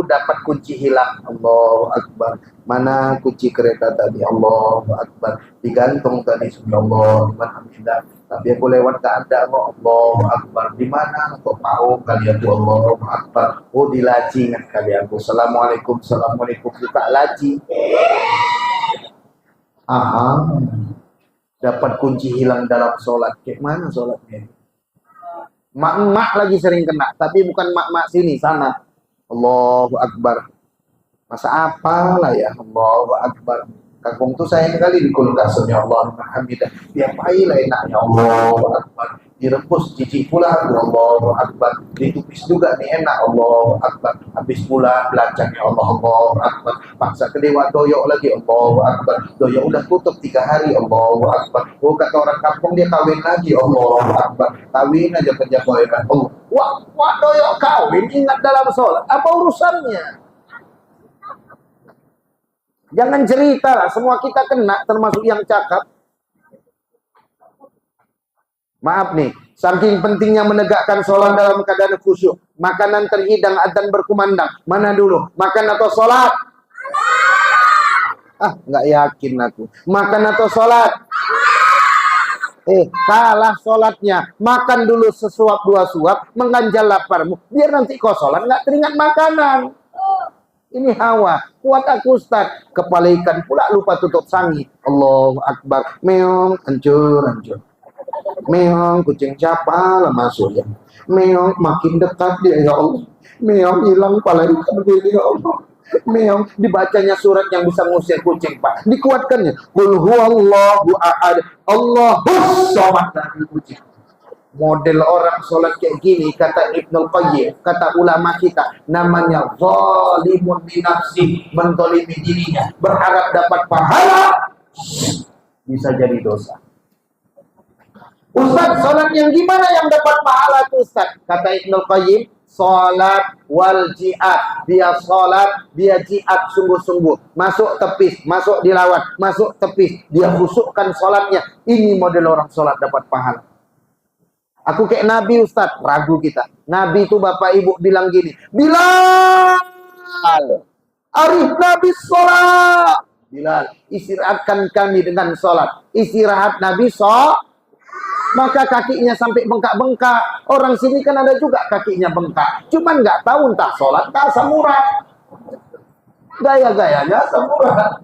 dapat kunci hilang. Allahu Akbar. Mana kunci kereta tadi? Allahu Akbar. Digantung tadi. Subhanallah. Alhamdulillah. Tapi aku lewat ke Anda, Allahu Akbar. Di mana? Kok tahu kali aku Allahu Akbar. Oh, di laci kan kali aku. Assalamualaikum, assalamualaikum. Buka laci. Aha. Dapat kunci hilang dalam sholat. Kayak mana sholatnya? Mak-mak lagi sering kena, tapi bukan mak-mak sini, sana. Allahu Akbar. Masa apalah ya, Allahu Akbar. Kagum tuh sayang kali di kulkasnya Allah Alhamdulillah. Diapain lah enaknya Allahu Akbar. Direbus jijik pula Allahu Akbar. Ditupis juga nih enak Allahu Akbar. Habis pula belacangnya Allahu Akbar. Paksa kedewa doyok lagi Allahu Akbar. Doyok udah tutup 3 hari Allahu Akbar. Oh kata orang kampung dia kawin lagi Allahu Akbar. Kawin aja kerja koekan. Oh, wah doyok kawin ingat dalam sholat. Apa urusannya? Jangan cerita lah, semua kita kena, termasuk yang cakap. Maaf nih, saking pentingnya menegakkan sholat dalam keadaan khusyuk. Makanan terhidang, adzan berkumandang. Mana dulu, makan atau sholat? Ah, nggak yakin aku. Makan atau sholat? Kalah sholatnya. Makan dulu sesuap 2 suap, mengganjal laparmu. Biar nanti kau sholat nggak teringat makanan. Ini hawa, kuat aku Ustaz. Kepala ikan pula lupa tutup sangi. Allahu Akbar. Meong, hancur. Meong, kucing siapa lah masuk ya. Meong, makin dekat dia ya Allah. Meong, hilang kepala ikan begini ya Allah. Meong, dibacanya surat yang bisa ngusir kucing Pak. Dikuatkannya. Qul huwallahu ahad. Allahus samad dari kucing. Model orang sholat kayak gini, kata Ibnul Qayyim, kata ulama kita, namanya zalimun li nafsi, menzalimi dirinya, berharap dapat pahala, bisa jadi dosa. Ustaz, sholat yang gimana yang dapat pahala tuh Ustaz? Kata Ibnul Qayyim, sholat wal jihad. Dia sholat, dia jihad sungguh-sungguh. Masuk tepis, masuk dilawat, masuk tepis. Dia khusukkan sholatnya. Ini model orang sholat dapat pahala. Aku kayak Nabi Ustaz, ragu kita. Nabi itu bapak ibu bilang gini, Bilal, arif Nabi sholat. Bilal, istirahatkan kami dengan sholat. Istirahat Nabi sholat. Maka kakinya sampai bengkak-bengkak. Orang sini kan ada juga kakinya bengkak. Cuman nggak tahu entah sholat, entah samurat. Gaya-gayanya samurat.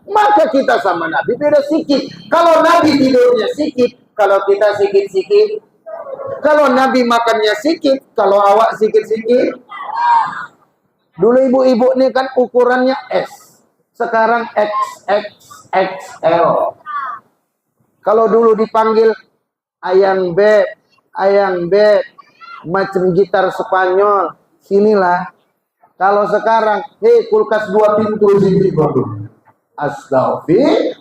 Maka kita sama Nabi beda sikit. Kalau Nabi tidurnya sikit, kalau kita sikit-sikit. Kalau Nabi makannya sikit, kalau awak sikit-sikit. Dulu ibu-ibu ini kan ukurannya S. Sekarang XXXL. Kalau dulu dipanggil ayang beb, macam gitar Spanyol, sinilah. Kalau sekarang, kulkas 2 pintu sini. Astagfirullah.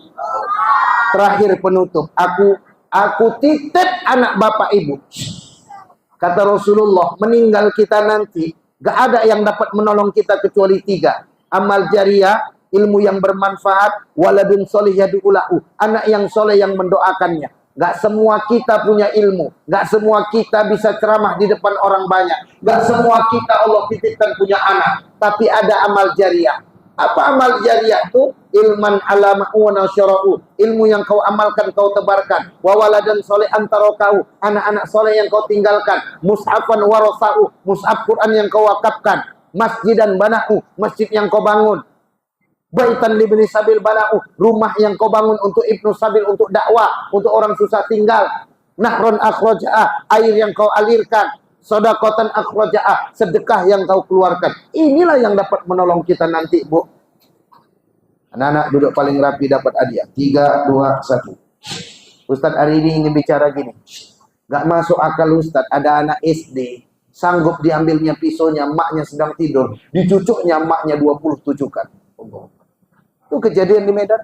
Terakhir penutup, aku titip anak bapak ibu. Kata Rasulullah, meninggal kita nanti, gak ada yang dapat menolong kita kecuali 3. Amal jariah, ilmu yang bermanfaat, waladun soleh yadu'ulahu, anak yang soleh yang mendoakannya. Gak semua kita punya ilmu, gak semua kita bisa ceramah di depan orang banyak, gak semua kita Allah titipkan punya anak, tapi ada amal jariah. Apa amal jariah itu? Ilman alamahu wa nasyara'u, ilmu yang kau amalkan, kau tebarkan. Wa waladan soleh antara kau, anak-anak soleh yang kau tinggalkan. Mushafan warasa'u, mushaf Quran yang kau wakafkan. Masjidan banahu, masjid yang kau bangun. Baitan libni sabil banahu, rumah yang kau bangun untuk ibnu sabil, untuk dakwah, untuk orang susah tinggal. Nahron akhraja'ah, air yang kau alirkan. Sodakotan akhraja'ah, sedekah yang kau keluarkan. Inilah yang dapat menolong kita nanti, Bu. Anak-anak duduk paling rapi dapat hadiah. 3, 2, 1. Ustadz hari ini ingin bicara gini. Gak masuk akal Ustadz, ada anak SD sanggup diambilnya pisaunya, maknya sedang tidur, dicucuknya maknya 27 kan. Itu kejadian di Medan.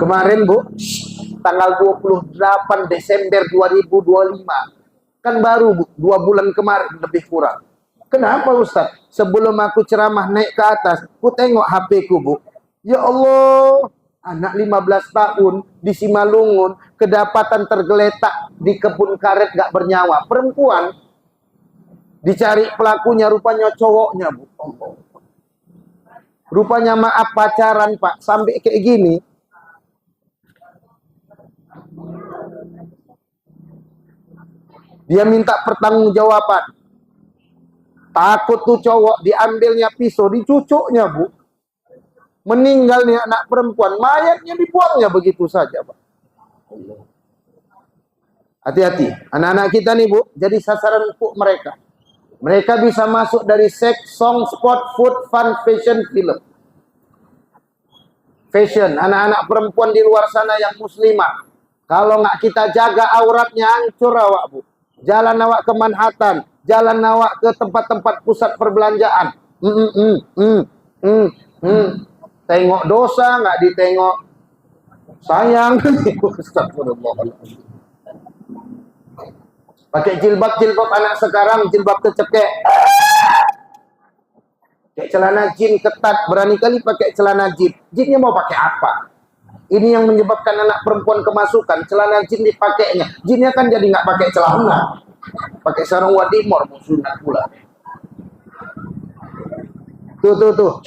Kemarin Bu, tanggal 28 Desember 2025. Kan baru Bu, 2 bulan kemarin lebih kurang. Kenapa Ustaz? Sebelum aku ceramah naik ke atas, ku tengok HP ku Bu. Ya Allah, anak 15 tahun di Simalungun, kedapatan tergeletak di kebun karet gak bernyawa. Perempuan, dicari pelakunya, rupanya cowoknya Bu. Rupanya maaf pacaran Pak, sampai kayak gini. Dia minta pertanggungjawaban. Takut tuh cowok diambilnya pisau, dicucuknya Bu. Meninggal nih anak perempuan, mayatnya dibuangnya begitu saja Pak. Hati-hati, anak-anak kita nih Bu, jadi sasaran empuk mereka. Mereka bisa masuk dari seks, song, sport, food, fun, fashion, film. Fashion, anak-anak perempuan di luar sana yang muslimah. Kalau nggak kita jaga auratnya, hancur awak Bu. Jalan awak ke Manhattan, jalan awak ke tempat-tempat pusat perbelanjaan. Tengok dosa, nggak ditengok sayang. Astagfirullahaladzim. Pakai jilbab anak sekarang, jilbab kecekek. Pakai celana jin ketat, berani kali pakai celana jin. Jinnya mau pakai apa? Ini yang menyebabkan anak perempuan kemasukan. Celana jin dipakainya. Jinnya kan jadi nggak pakai celana, pakai sarung wadimor, sunat pula. Tuh.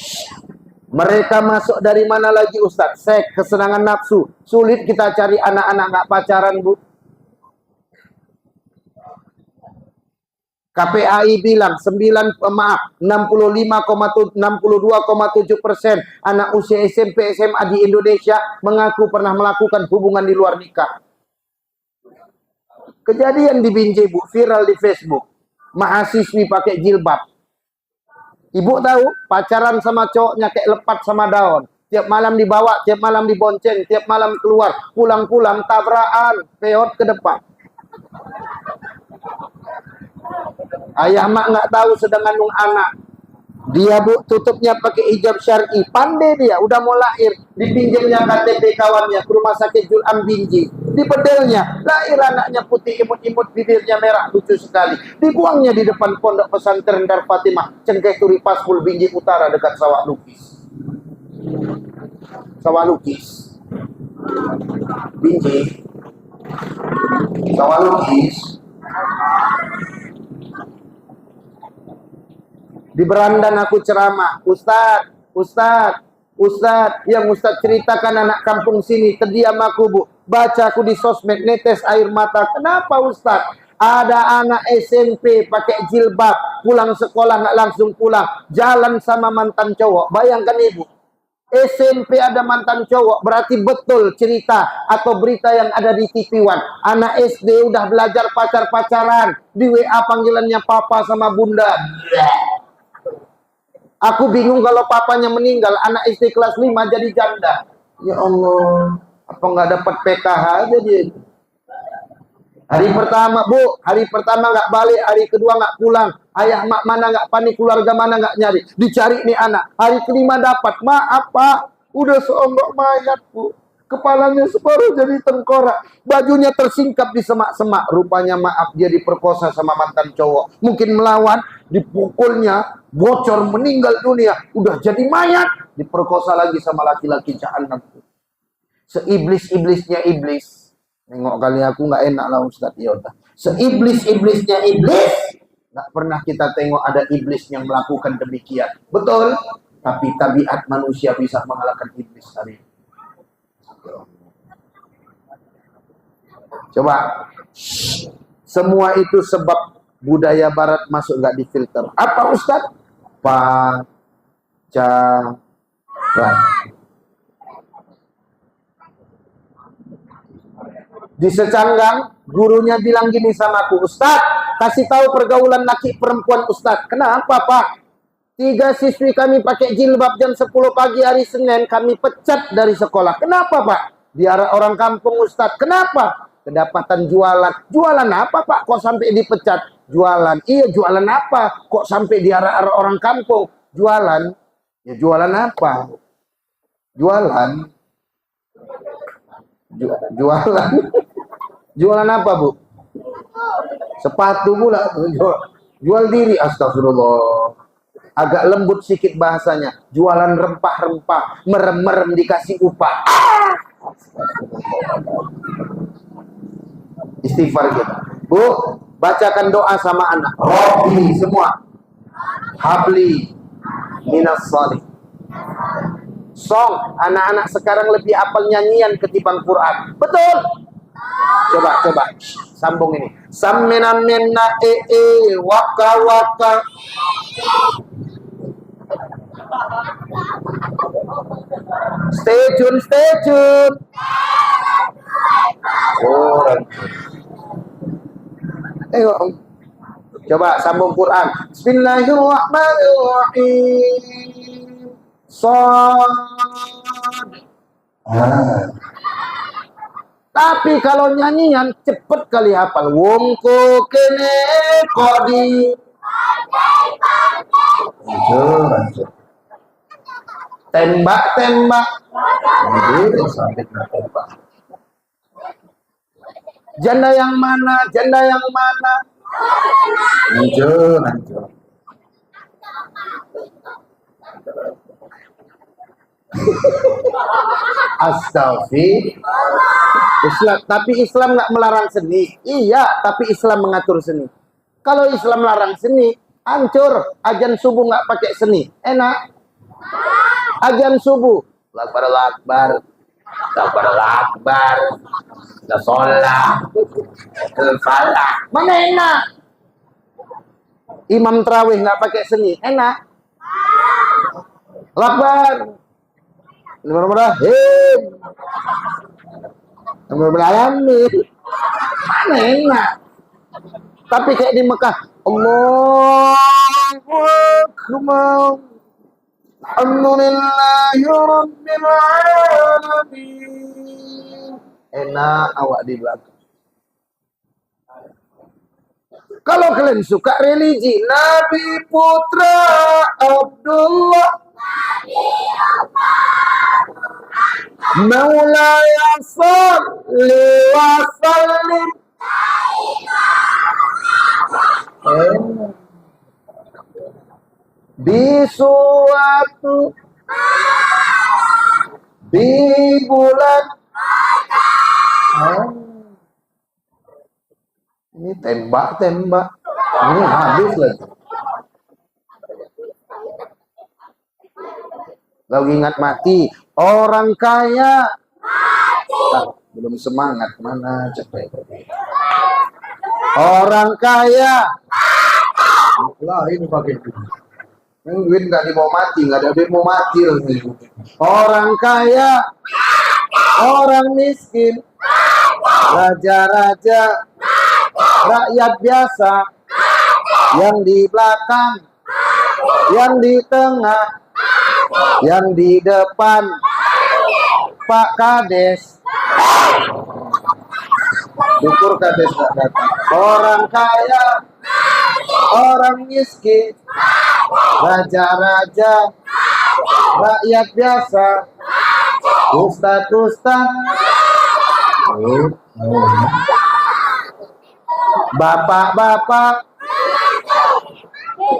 Mereka masuk dari mana lagi Ustadz? Seks, kesenangan nafsu. Sulit kita cari anak-anak nggak pacaran Bu. KPAI bilang 62,7% anak usia SMP SMA di Indonesia mengaku pernah melakukan hubungan di luar nikah. Kejadian di Binjai Bu, viral di Facebook. Mahasiswi pakai jilbab. Ibu tahu pacaran sama cowoknya kayak lepat sama daun. Tiap malam dibawa, tiap malam dibonceng, tiap malam keluar, pulang-pulang tabrakan, peot ke depan. Ayah mak nggak tahu sedang ngandung anak. Dia Bu tutupnya pakai hijab syar'i. Pandai dia, udah mau lahir. Dipinjamnya KTP kawannya ke rumah sakit Julam Binji. Dibedelnya, lahir anaknya putih imut-imut, bibirnya merah, lucu sekali. Dibuangnya di depan pondok pesantren Dar Fatimah, Cengkeh Turi Paspul Binji Utara dekat Sawah Lukis. Sawah Lukis. Binji. Sawah Lukis. Di berandan aku ceramah, Ustadz, yang Ustadz ceritakan anak kampung sini, terdiam aku Bu, baca aku di sosmed, netes air mata. Kenapa Ustadz? Ada anak SMP pakai jilbab, pulang sekolah nggak langsung pulang, jalan sama mantan cowok. Bayangkan Ibu, SMP ada mantan cowok, berarti betul cerita atau berita yang ada di TV One. Anak SD udah belajar pacar-pacaran, di WA panggilannya papa sama bunda. Aku bingung kalau papanya meninggal, anak SD kelas 5 jadi janda. Ya Allah, apa nggak dapat PKH aja dia? Hari pertama Bu, hari pertama nggak balik, hari kedua nggak pulang. Ayah mak mana nggak panik, keluarga mana nggak nyari. Dicari nih anak, hari kelima dapat. Maaf Pak, udah seonggok mayat Bu. Kepalanya separuh jadi tengkorak, bajunya tersingkap di semak-semak. Rupanya maaf, dia diperkosa sama mantan cowok. Mungkin melawan, dipukulnya, bocor, meninggal dunia. Udah jadi mayat, diperkosa lagi sama laki-laki jahanam. Seiblis-iblisnya iblis. Nengok kali aku nggak enak lah Ustaz. Ya udah. Seiblis-iblisnya iblis, nggak pernah kita tengok ada iblis yang melakukan demikian. Betul? Tapi tabiat manusia bisa mengalahkan iblis hari ini. Coba, semua itu sebab budaya barat masuk nggak difilter. Apa Ustaz? Pacaran. Di secanggang, gurunya bilang gini sama aku, Ustaz, kasih tahu pergaulan laki perempuan Ustaz. Kenapa Pak? 3 siswi kami pakai jilbab jam 10 pagi hari Senin, kami pecat dari sekolah. Kenapa Pak? Diarak orang kampung Ustaz. Kenapa? Kedapatan jualan. Jualan apa Pak? Kok sampai dipecat? Jualan. Iya, jualan apa? Kok sampai diarak orang kampung? Jualan. Ya jualan apa? Jualan. Jualan. Jualan apa Bu? Sepatu pula. Jual diri. Astagfirullah. Agak lembut sedikit bahasanya. Jualan rempah-rempah. Merem-merem dikasih upah. Istighfar kita. Bu, bacakan doa sama anak. Robbi semua. Habli minas salih. Song, anak-anak sekarang lebih hafal nyanyian ketimbang Quran. Betul? Coba. Sambung ini. Sammina minna waka waka. Stay tune. Coba sambung Quran. Bismillahirrahmanirrahim. Tapi kalau nyanyian cepet kali hafal. Wongko kene kodi. Tembak. Janda yang mana? Hancur. Astagfirullah. Tapi Islam nggak melarang seni. Iya, tapi Islam mengatur seni. Kalau Islam melarang seni, hancur. Azan subuh nggak pakai seni, enak. Azan subuh, Allahu Akbar, la sholat, al-falah, mana enak. Imam tarawih nggak pakai seni, enak. Akbar. Bismillahirrahmanirrahim. Alamin. Mana enak. Tapi kayak di Mekah, Allahu Akbar. Alhamdulillahirabbil alamin. Enak awak di belakang. Kalau kalian suka religi, Nabi Putra Abdullah Maulaya salli wa sallim. Di suatu di bulan ini tembak ini habis lagi. Lagi ingat mati orang kaya belum semangat mana capek. Orang kaya lah ini pakai duit nggak mau mati, nggak ada duit mau mati. Orang kaya, orang miskin, raja-raja, rakyat biasa, yang di belakang, yang di tengah, yang di depan, Pak Kades. Syukur Kades nggak datang. Orang kaya, orang miskin, raja-raja, rakyat biasa, Ustaz. Bapak-bapak,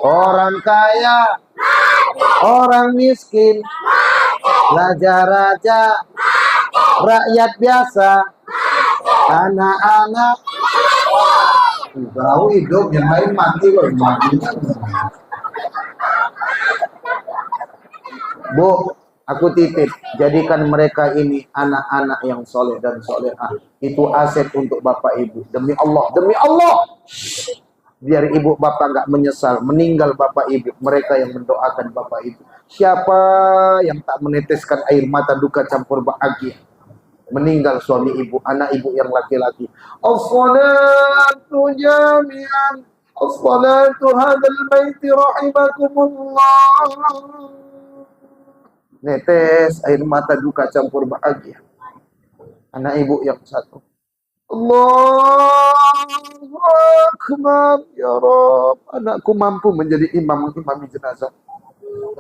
orang kaya, orang miskin, raja-raja, rakyat biasa, anak-anak. Tahu hidup yang lain mati kok mati. Bu, aku titip, jadikan mereka ini anak-anak yang soleh dan solehah. Itu aset untuk bapak ibu. Demi Allah. Biar ibu bapak nggak menyesal meninggal bapak ibu. Mereka yang mendoakan bapak ibu. Siapa yang tak meneteskan air mata duka campur bahagia meninggal suami ibu, anak ibu yang laki-laki. As-salatu jami'an, as-salatu hadal baiti rahimakumullah. Netes air mata duka campur bahagia. Anak ibu yang satu. Allahu Akbar, ya Rabb. Anakku mampu menjadi imam-imami jenazah.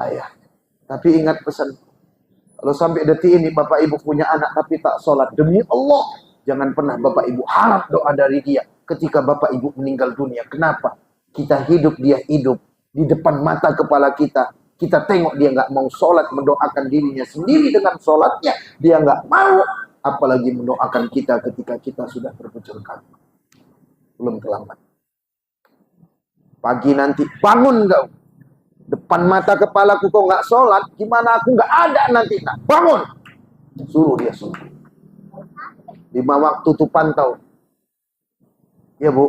Ayah. Tapi ingat pesan. Kalau sampai detik ini bapak ibu punya anak tapi tak sholat, demi Allah, jangan pernah bapak ibu harap doa dari dia ketika bapak ibu meninggal dunia. Kenapa? Kita hidup, dia hidup. Di depan mata kepala kita. Kita tengok dia nggak mau sholat, mendoakan dirinya sendiri dengan sholatnya. Dia nggak mau, apalagi mendoakan kita ketika kita sudah berpucuk kaki. Belum terlambat. Pagi nanti, bangun kau. Depan mata kepalaku kau nggak sholat, gimana aku nggak ada nanti? Nah, bangun. Suruh dia suruh. 5 waktu tuh pantau. Ya bu.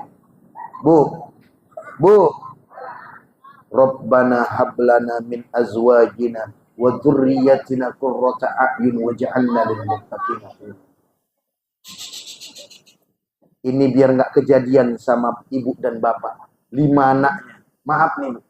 Rabbana hablana min azwajina wa dzurriyyatina qurrata a'yun waj'alna lil muttaqina. Ini biar nggak kejadian sama ibu dan bapak. 5 anaknya. Maaf nih, Bu.